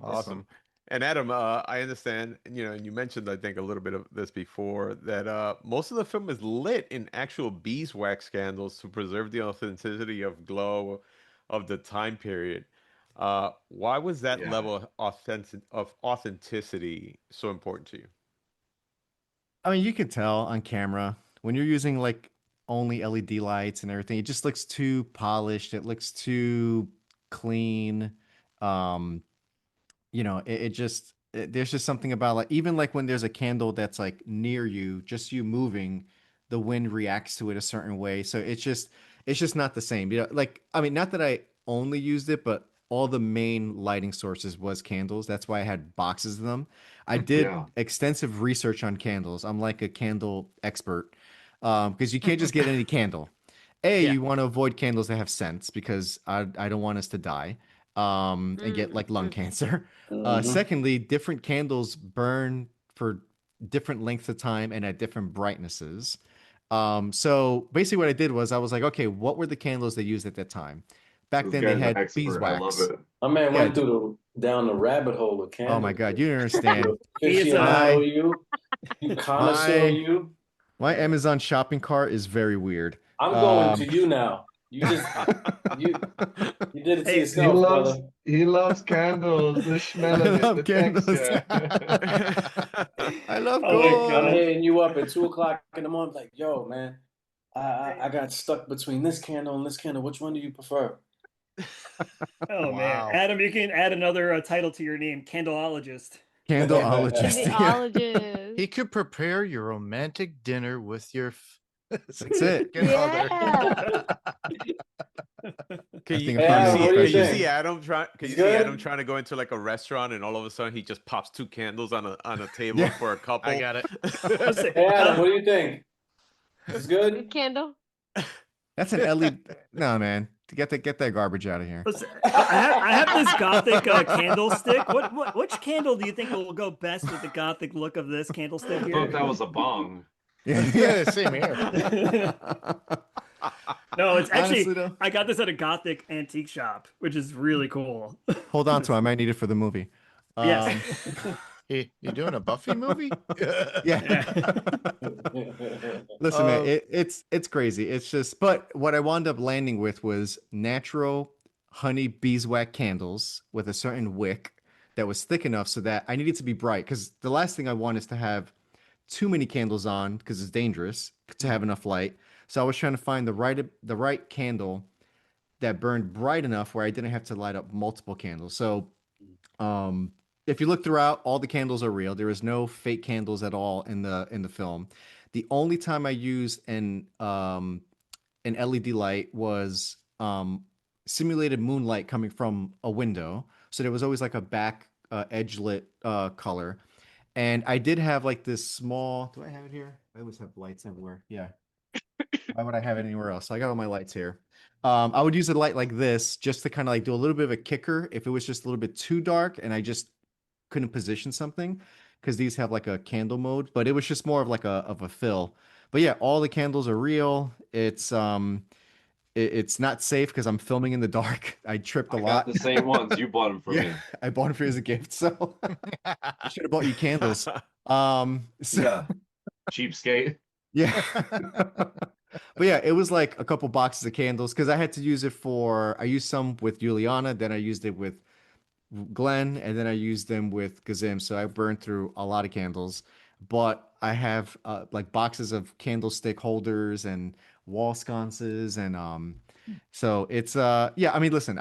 Awesome. And Adam, I understand, and you mentioned, I think, a little bit of this before, that most of the film is lit in actual beeswax candles to preserve the authenticity of glow of the time period. Why was that Yeah. level of authenticity so important to you? I mean, you can tell on camera when you're using like only LED lights and everything, it just looks too polished. It looks too clean. Um, there's just something about like, even like when there's a candle that's like near you, just you moving, the wind reacts to it a certain way. So it's just not the same. Like, I mean, not that I only used it, but all the main lighting sources was candles. That's why I had boxes of them. I did Yeah. extensive research on candles. I'm like a candle expert. Because you can't just get any candle. Yeah. You want to avoid candles that have scents, because I don't want us to die and get like lung cancer. Secondly, different candles burn for different lengths of time and at different brightnesses. So basically what I did was I was like, okay, what were the candles they used at that time? Back This then they guy's an had expert. I love beeswax. it. My man Yeah. went down the rabbit hole of candles. Oh my God, you don't understand. He is Aficionado, you connoisseur, you. My Amazon shopping cart is very weird. I'm going to you now. You just you did it to Hey, yourself, brother. He loves candles, the smell I of it, love the candles. texture. I love Oh my gold. God. I'm hitting you up at 2:00 in the morning, like, yo, man, I got stuck between this candle and this candle. Which one do you prefer? Oh man, Wow. Adam, you can add another title to your name, candleologist. Candleologist. Yeah. Candleologist. he could prepare your romantic dinner with your That's it. significant other. Yeah. Can you, think I'm can finding you it see, can you refreshing. see Adam trying? Can you see Good? Adam trying to go into like a restaurant, and all of a sudden he just pops two candles on a table Yeah. for a couple? I got it. Let's see. Hey, Adam, what do you think? It's good? Good candle. That's an LED. No, man. Get that garbage out of here. Listen, I have this gothic candlestick. Which candle do you think will go best with the gothic look of this candlestick I thought that here? was a bong. Yeah, same here. No, it's actually Honestly, though, I got this at a gothic antique shop, which is really cool. hold on to it. I might need it for the movie. Yes. You doing a Buffy movie? Yeah. Yeah. Listen, man, Um, it's crazy. It's just, but what I wound up landing with was natural honey beeswax candles with a certain wick that was thick enough so that I needed to be bright. Because the last thing I want is to have too many candles on because it's dangerous to have enough light. So I was trying to find the right candle that burned bright enough where I didn't have to light up multiple candles. So if you look throughout, all the candles are real. There is no fake candles at all in the film. The only time I used an LED light was simulated moonlight coming from a window. So there was always like a back edge lit color. And I did have like this small. Do I have it here? I always have lights everywhere. Yeah. Why would I have it anywhere else? So I got all my lights here. I would use a light like this just to kind of like do a little bit of a kicker if it was just a little bit too dark and I just couldn't position something because these have like a candle mode, but it was just more of like a fill. But yeah, all the candles are real. It's not safe because I'm filming in the dark. I tripped a I lot. got the same ones. You bought them for me. I bought them for you as a gift, so I should have bought you candles. So Yeah. Cheapskate. yeah. But yeah, it was like a couple boxes of candles because I had to use it I used some with Juliana, then I used it with Glenn, and then I used them with Kazim. So I burned through a lot of candles. But I have like boxes of candlestick holders and wall sconces, and so it's yeah. I mean, listen,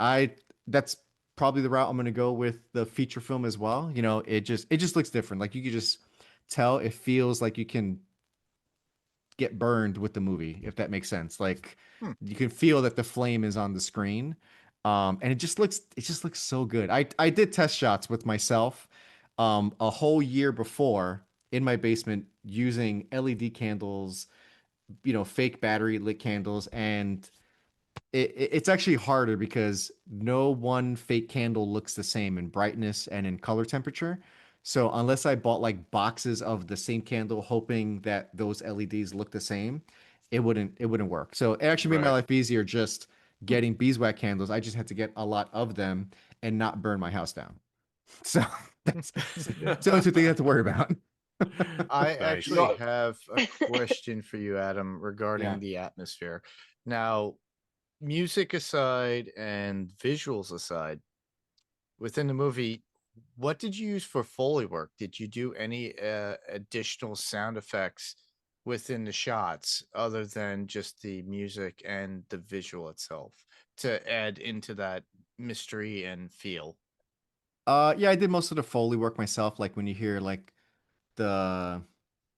that's probably the route I'm gonna go with the feature film as well. You know, it just looks different. Like you could just tell it feels like you can get burned with the movie, if that makes sense. Like you can feel that the flame is on the screen. And it just looks so good. I did test shots with myself a whole year before in my basement using LED candles, fake battery lit candles, and it's actually harder because no one fake candle looks the same in brightness and in color temperature. So unless I bought like boxes of the same candle, hoping that those LEDs look the same, it wouldn't work. So it actually made my Right. life easier just getting beeswax candles. I just had to get a lot of them and not burn my house down. So that's the only two things I have to worry about. I Nice. actually have a question for you, Adam, regarding Yeah. the atmosphere. Now, music aside and visuals aside, within the movie, what did you use for Foley work? Did you do any additional sound effects within the shots other than just the music and the visual itself to add into that mystery and feel? Yeah, I did most of the Foley work myself. Like when you hear the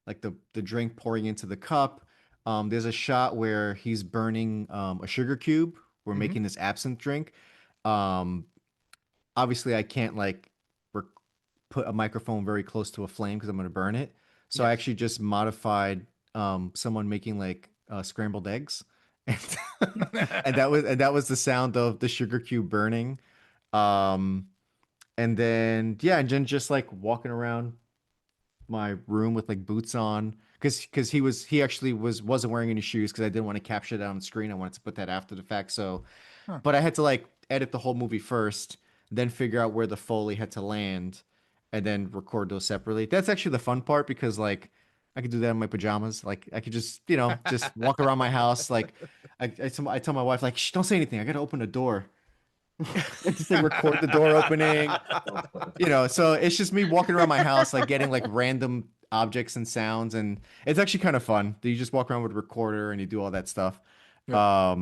the drink pouring into the cup. There's a shot where he's burning a sugar cube. We're Mhm. making this absinthe drink. Um, Obviously, I can't like rec- put a microphone very close to a flame because I'm going to burn it. So I Yes. actually just modified someone making like scrambled eggs, and, and that was the sound of the sugar cube burning. Um, and then yeah, and then just like walking around my room with like boots on because he actually wasn't wearing any shoes because I didn't want to capture that on the screen. I wanted to put that after the fact. So, Huh. but I had to like edit the whole movie first, then figure out where the Foley had to land, and then record those separately. That's actually the fun part because like I could do that in my pajamas. Like I could just just walk around my house. Like I tell my wife like, shh, don't say anything. I got to open the door. Just like record the door opening. So it's just me walking around my house, like getting like random objects and sounds, and it's actually kind of fun. You just walk around with a recorder and you do all that stuff. Yeah.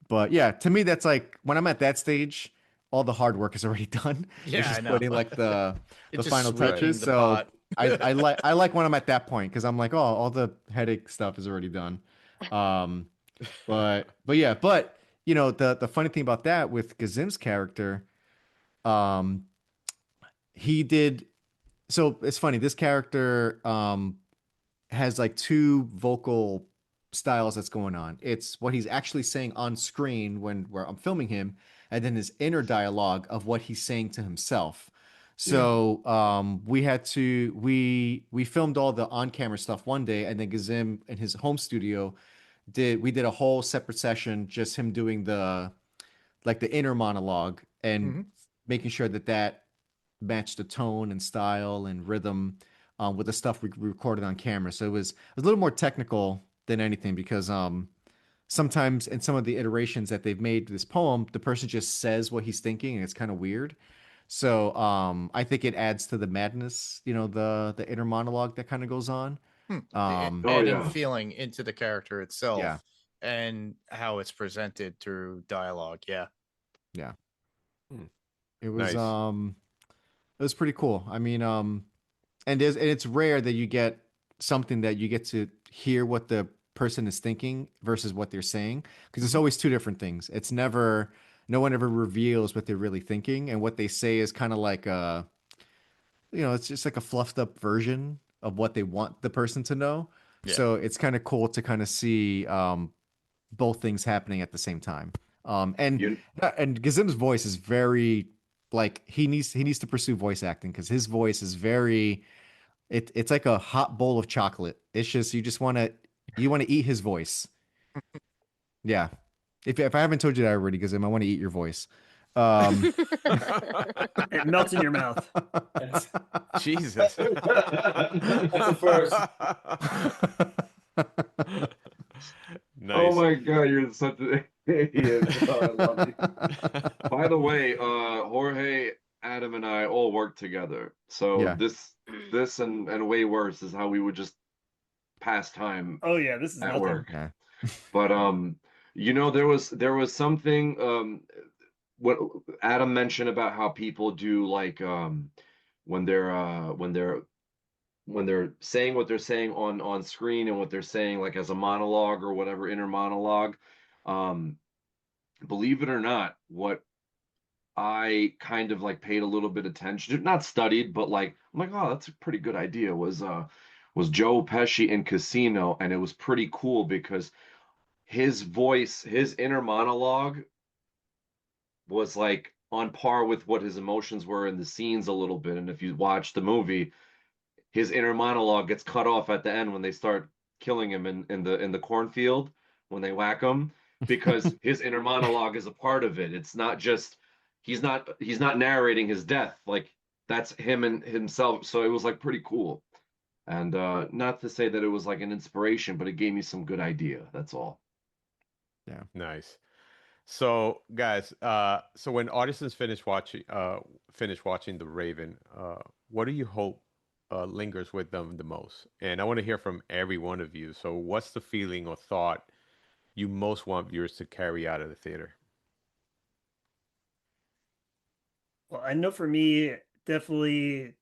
But yeah, to me, that's like when I'm at that stage, all the hard work is already done. It's Yeah, I just know. putting like the It's just final sweetening touches. the So pot. I like when I'm at that point because I'm like, oh, all the headache stuff is already done. Um, but yeah, the funny thing about that with Gazim's character, um, he did so it's funny. This character has like two vocal styles that's going on. It's what he's actually saying on screen where I'm filming him, and then his inner dialogue of what he's saying to himself. So we filmed all the on-camera stuff one day, and then Gazim in his home studio did a whole separate session, just him doing the inner monologue and making sure that matched the tone and style and rhythm with the stuff we recorded on camera. So it was a little more technical than anything, because sometimes in some of the iterations that they've made this poem, the person just says what he's thinking, and it's kind of weird. So I think it adds to the madness, the inner monologue that kind of goes on. Adding feeling into the character itself, Yeah. and how it's presented through dialogue. Yeah. It was Nice. it was pretty cool. I mean, and it's rare that you get something that you get to hear what the person is thinking versus what they're saying, because it's always two different things. It's never No one ever reveals what they're really thinking, and what they say is kind of like it's just like a fluffed up version of what they want the person to know. Yeah. So it's kind of cool to kind of see both things happening at the same time. And Gazim's voice is very, like, he needs to pursue voice acting, because his voice is very, it's like a hot bowl of chocolate. It's just you want to eat his voice. Yeah. If I haven't told you that already, Gazim, I want to eat your voice. It melts in your mouth. Jesus. That's the first. Nice. Oh my god, you're such an idiot. Oh, I love you. By the way, Jorge, Adam, and I all work together. So Yeah. this and way worse is how we would just pass time Oh yeah, this is at nothing. work. Yeah. But there was something what Adam mentioned about how people do, like, when they're saying what they're saying on screen, and what they're saying like as a monologue or whatever, inner monologue. Believe it or not, what I kind of like paid a little bit attention to, not studied, but like, I'm like, oh, that's a pretty good idea, was Joe Pesci in Casino. And it was pretty cool because his voice, his inner monologue was like on par with what his emotions were in the scenes a little bit. And if you watch the movie, his inner monologue gets cut off at the end when they start killing him in the cornfield, when they whack him, because his inner monologue is a part of it. It's not just he's not narrating his death, like that's him and himself. So it was like pretty cool. And not to say that it was like an inspiration, but it gave me some good idea. That's all. Yeah. Nice. So, guys, so when audiences finish watching The Raven, what do you hope lingers with them the most? And I want to hear from every one of you. So, what's the feeling or thought you most want viewers to carry out of the theater? Well, I know for me, definitely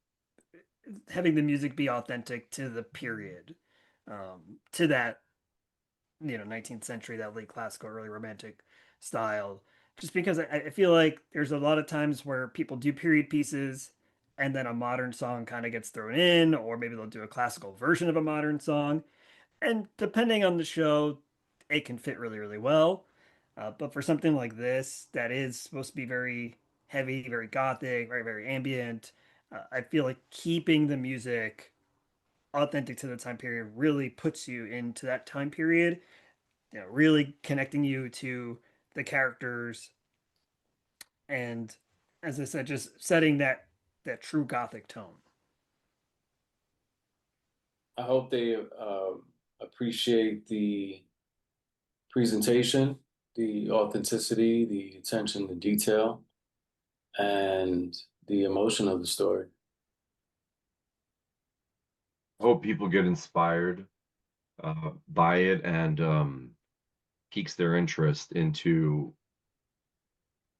having the music be authentic to the period, to that 19th century, that late classical, early romantic style. Just because I feel like there's a lot of times where people do period pieces, and then a modern song kind of gets thrown in, or maybe they'll do a classical version of a modern song. And depending on the show, it can fit really, really well. But for something like this, that is supposed to be very heavy, very gothic, very, very ambient, I feel like keeping the music authentic to the time period really puts you into that time period, really connecting you to the characters. And as I said, just setting that true gothic tone. I hope they appreciate the presentation, the authenticity, the attention to detail, and the emotion of the story. I hope people get inspired by it, and piques their interest into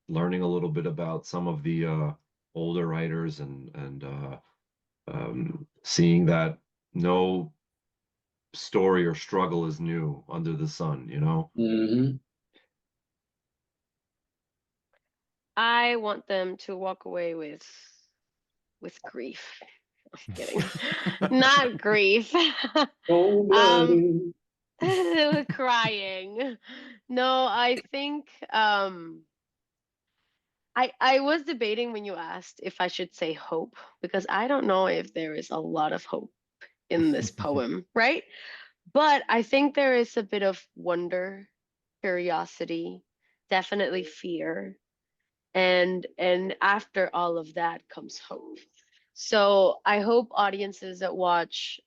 learning a little bit about some of the older writers, and seeing that no story or struggle is new under the sun, you know? Mm-hmm. I want them to walk away with grief. I'm kidding. Not grief. Um, Crying. No, I think I was debating when you asked if I should say hope, because I don't know if there is a lot of hope in this poem, right? But I think there is a bit of wonder, curiosity, definitely fear, and after all of that comes hope. So I hope audiences that watch,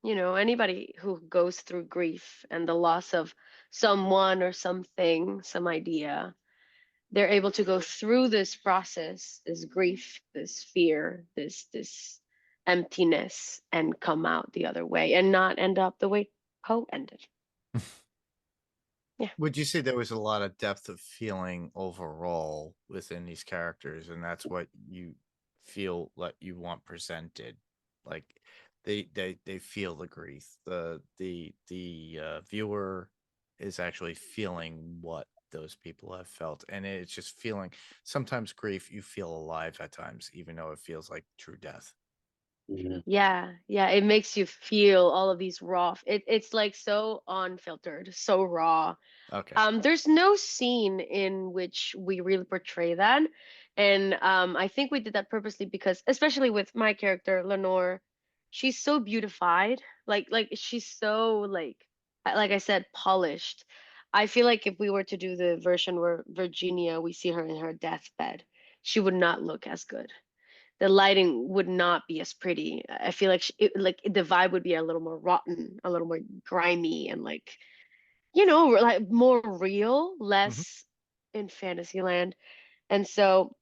anybody who goes through grief and the loss of someone or something, some idea, they're able to go through this process, this grief, this fear, this emptiness, and come out the other way and not end up the way Poe ended. Yeah. Would you say there was a lot of depth of feeling overall within these characters, and that's what you feel like you want presented? Like they feel the grief. The viewer is actually feeling what those people have felt, and it's just feeling. Sometimes grief, you feel alive at times, even though it feels like true death. Mhm. Yeah, it makes you feel all of these raw. It's like so unfiltered, so raw. Okay. There's no scene in which we really portray that, and I think we did that purposely because, especially with my character Lenore, she's so beautified, like she's so like I said, polished. I feel like if we were to do the version where Virginia, we see her in her deathbed, she would not look as good. The lighting would not be as pretty. I feel like like the vibe would be a little more rotten, a little more grimy, and like more real, less in Fantasyland. And so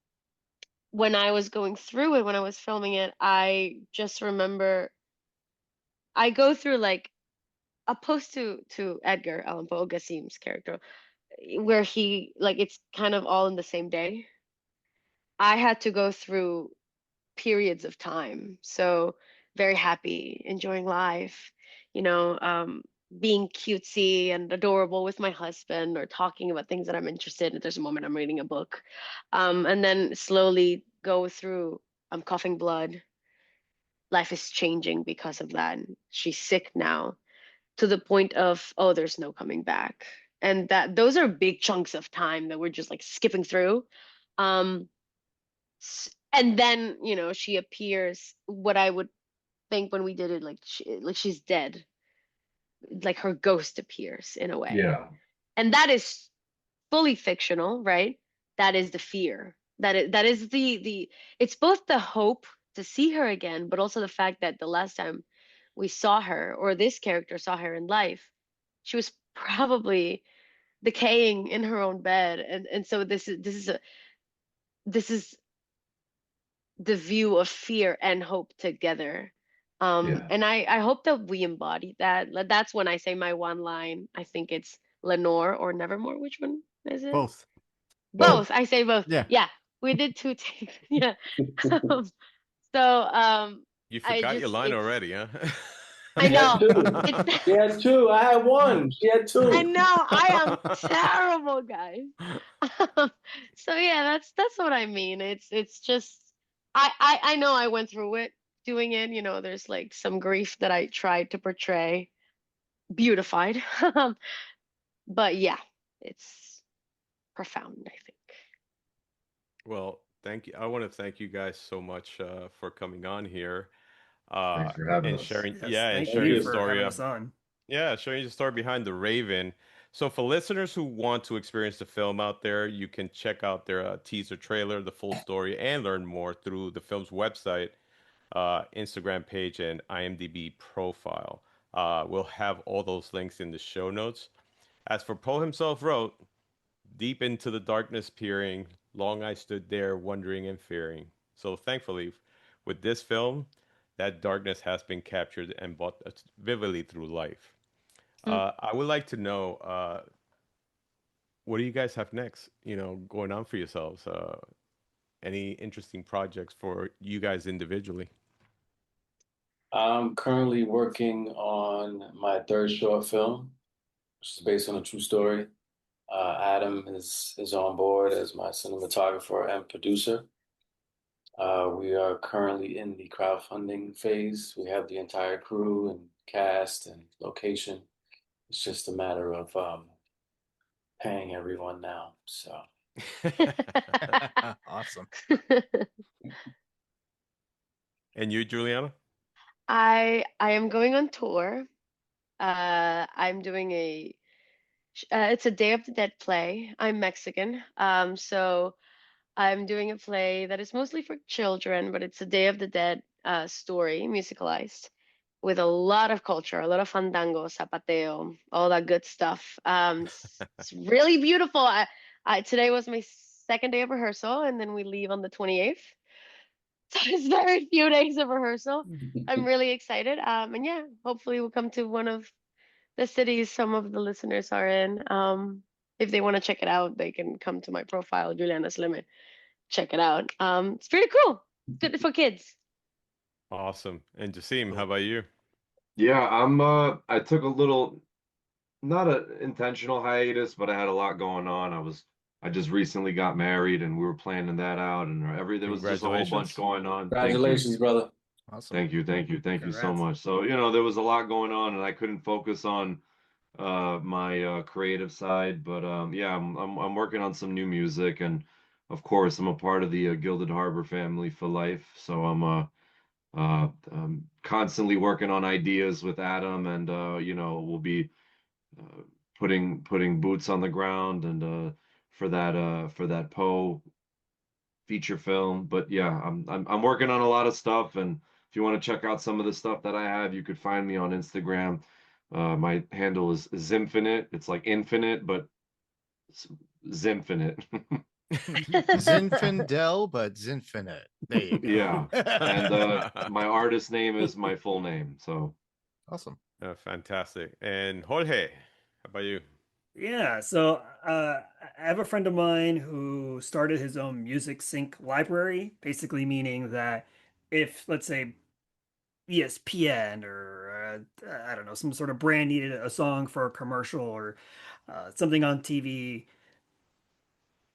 when I was going through it, when I was filming it, I just remember I go through like opposed to Edgar Allan Poe, Gassim's character, where he like it's kind of all in the same day. I had to go through periods of time. So very happy, enjoying life, you know, um, being cutesy and adorable with my husband or talking about things that I'm interested in. There's a moment I'm reading a book. And then slowly go through, I'm coughing blood. Life is changing because of that. She's sick now to the point of, oh, there's no coming back. And that those are big chunks of time that we're just like skipping through. Um, and then she appears, what I would think when we did it, like she's dead, like her ghost appears in a way, Yeah. and that is fully fictional, right? That is the fear, that is the it's both the hope to see her again, but also the fact that the last time we saw her, or this character saw her in life, she was probably decaying in her own bed, and so this is the view of fear and hope together. Yeah. And I hope that we embody that. That's when I say my one line. I think it's Lenore or Nevermore. Which one is it? Both. Both. I say both. Yeah. Yeah, we did two takes. Yeah. So You I forgot your just line it's already, huh? I She had know two. it's She had two. I had one. She had I two. know I am terrible, guys. So yeah, that's what I mean. It's just I know I went through it doing it. There's like some grief that I tried to portray, beautified. But yeah, it's profound, I think. Well, thank you. I want to thank you guys so much for coming on here uh, Thanks for having and us. sharing, Yes, and thank Thank sharing you the you. for story having of, us on. yeah, showing the story behind the Raven. So for listeners who want to experience the film out there, you can check out their teaser trailer, the full story, and learn more through the film's website, Instagram page, and IMDb profile. We'll have all those links in the show notes. As for Poe himself wrote, deep into the darkness peering, long I stood there wondering and fearing. So thankfully, with this film, that darkness has been captured and brought us vividly through life. Mm. I would like to know, what do you guys have next? Going on for yourselves. Any interesting projects for you guys individually? I'm currently working on my third short film, which is based on a true story. Adam is on board as my cinematographer and producer. We are currently in the crowdfunding phase. We have the entire crew and cast and location. It's just a matter of paying everyone now. So Awesome. And you, Juliana? I am going on tour. I'm doing it's a Day of the Dead play. I'm Mexican. So I'm doing a play that is mostly for children, but it's a Day of the Dead story, musicalized, with a lot of culture, a lot of fandango, zapateo, all that good stuff. It's really beautiful. Today was my second day of rehearsal, and then we leave on the 28th. So it's very few days of rehearsal. I'm really excited. And yeah, hopefully we'll come to one of the cities some of the listeners are in. If they want to check it out, they can come to my profile, Juliana's Limit. Check it out. It's pretty cool. Good for kids. Awesome. And Jasim, how about you? Yeah, I took a little, not an intentional hiatus, but I had a lot going on. I just recently got married and we were planning that out, and there was just a whole bunch Congratulations. going on. Thank you. congratulations, brother. Awesome. Thank you, thank you, thank you so Congrats. much. So, there was a lot going on and I couldn't focus on my creative side, but yeah, I'm working on some new music, and of course I'm a part of the Gilded Harbor family for life. So I'm constantly working on ideas with Adam, and we'll be uh, putting boots on the ground and for that Poe feature film. But yeah, I'm working on a lot of stuff, and if you want to check out some of the stuff that I have, you could find me on Instagram. My handle is Zimfinite. It's like infinite, but it's Zimfinite. Zinfandel, but Zinfinite. There you go. Yeah, and my artist name is my full name. So Awesome. Fantastic. And Jorge, how about you? Yeah, so I have a friend of mine who started his own music sync library, basically meaning that if, let's say, ESPN or I don't know, some sort of brand needed a song for a commercial or something on TV,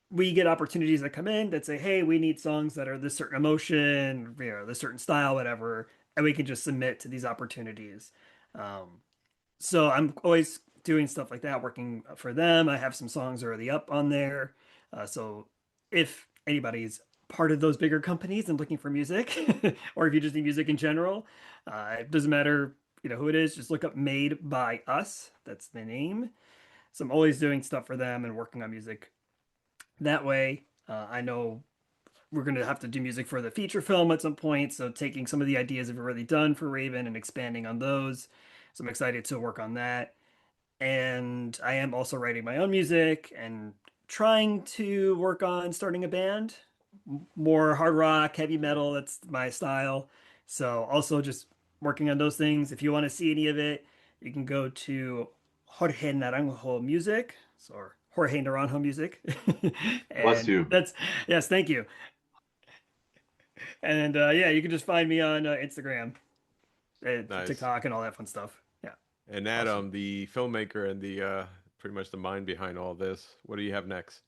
we get opportunities that come in that say, "Hey, we need songs that are this certain emotion, this certain style, whatever," and we can just submit to these opportunities. Um, so I'm always doing stuff like that, working for them. I have some songs already up on there. So if anybody's part of those bigger companies and looking for music, or if you just need music in general, it doesn't matter, who it is. Just look up Made by Us. That's the name. So I'm always doing stuff for them and working on music that way. I know we're going to have to do music for the feature film at some point. So taking some of the ideas that we've already done for Raven and expanding on those. So I'm excited to work on that. And I am also writing my own music and trying to work on starting a band, more hard rock, heavy metal. That's my style. So also just working on those things. If you want to see any of it, you can go to Jorge Naranjo Music, or Jorge Naranjo Music. bless And you. that's, yes, thank you. And yeah, you can just find me on Instagram, Nice. TikTok, and all that fun stuff. Yeah. And Adam, the filmmaker and the pretty much the mind behind all this. What do you have next?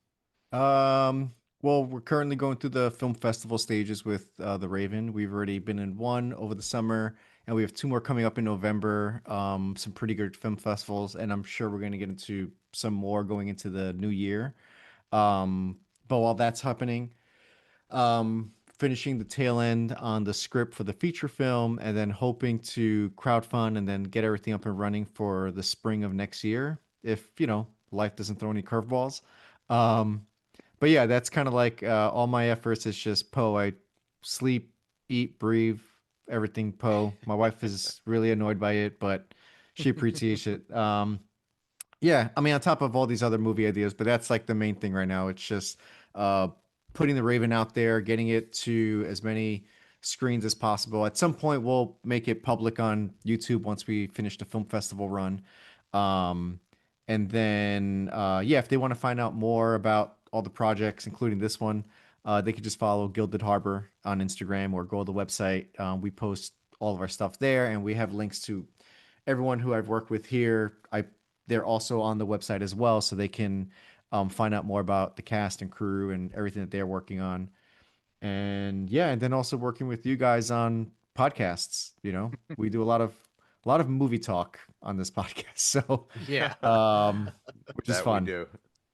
Well, we're currently going through the film festival stages with The Raven. We've already been in one over the summer, and we have two more coming up in November. Some pretty good film festivals, and I'm sure we're going to get into some more going into the new year. But while that's happening, finishing the tail end on the script for the feature film, and then hoping to crowdfund and then get everything up and running for the spring of next year, if life doesn't throw any curveballs. Um, but yeah, that's kind of like all my efforts is just Poe. I sleep, eat, breathe, everything Poe. My wife is really annoyed by it, but she appreciates it. Yeah, I mean, on top of all these other movie ideas, but that's like the main thing right now. It's just uh, putting the Raven out there, getting it to as many screens as possible. At some point, we'll make it public on YouTube once we finish the film festival run. Um, and then, yeah, if they want to find out more about all the projects, including this one, they could just follow Gilded Harbor on Instagram or go to the website. We post all of our stuff there, and we have links to everyone who I've worked with here. They're also on the website as well, so they can find out more about the cast and crew and everything that they're working on. And yeah, and then also working with you guys on podcasts. We do a lot of a lot of movie talk on this podcast. So, Yeah. which is That fun. we do.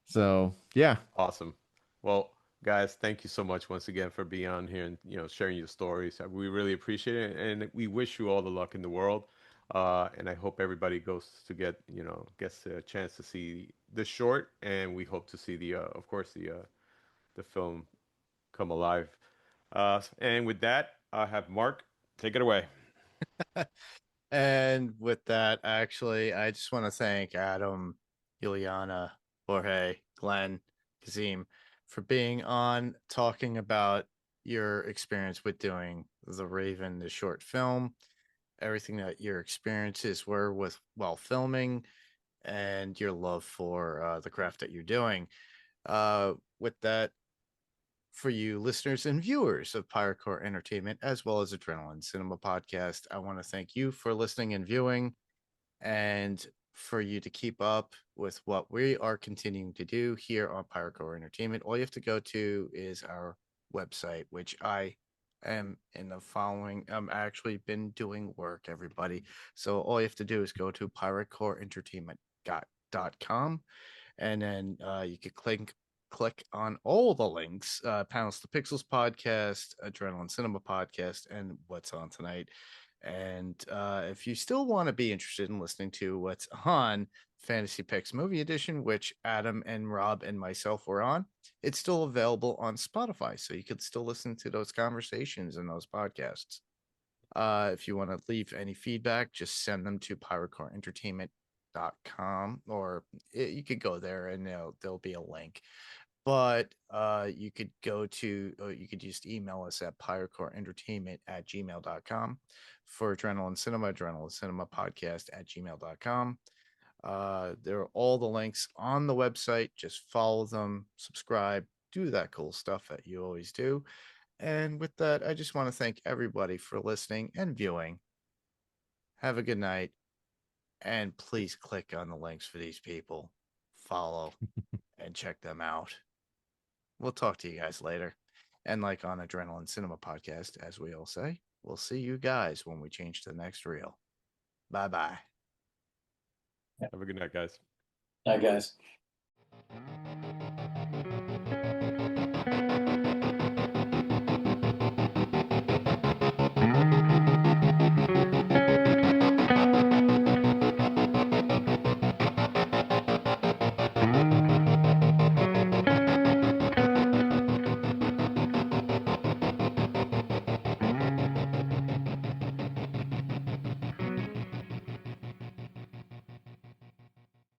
So, yeah. Awesome. Well, guys, thank you so much once again for being on here and sharing your stories. We really appreciate it, and we wish you all the luck in the world. And I hope everybody goes to gets a chance to see the short, and we hope to see of course, the film come alive. And with that, I have Mark take it away. And with that, actually, I just want to thank Adam, Juliana, Jorge, Glenn, Kazim for being on, talking about your experience with doing The Raven, the short film, everything that your experiences were with while filming, and your love for the craft that you're doing. With that, for you listeners and viewers of Pyrocore Entertainment, as well as Adrenaline Cinema Podcast, I want to thank you for listening and viewing, and for you to keep up with what we are continuing to do here on Pyrocore Entertainment. All you have to go to is our website, which I am in the following. I'm actually been doing work, everybody. So all you have to do is go to pyrocoreentertainment.com, and then you could click on all the links, Panels to Pixels podcast, Adrenaline Cinema podcast, and what's on tonight. And if you still want to be interested in listening to what's on Fantasy Picks Movie Edition, which Adam and Rob and myself were on, it's still available on Spotify, so you could still listen to those conversations and those podcasts. If you want to leave any feedback, just send them to pyrocoreentertainment.com, or you could go there and there'll be a link. But you could go to, you could just email us at pyrocoreentertainment@gmail.com. For Adrenaline Cinema podcast@gmail.com. There are all the links on the website. Just follow them, subscribe, do that cool stuff that you always do. And with that, I just want to thank everybody for listening and viewing. Have a good night. And please click on the links for these people. Follow and check them out. We'll talk to you guys later. And like on Adrenaline Cinema Podcast, as we all say, we'll see you guys when we change to the next reel. Bye bye. Have a good night, guys. Hi, guys.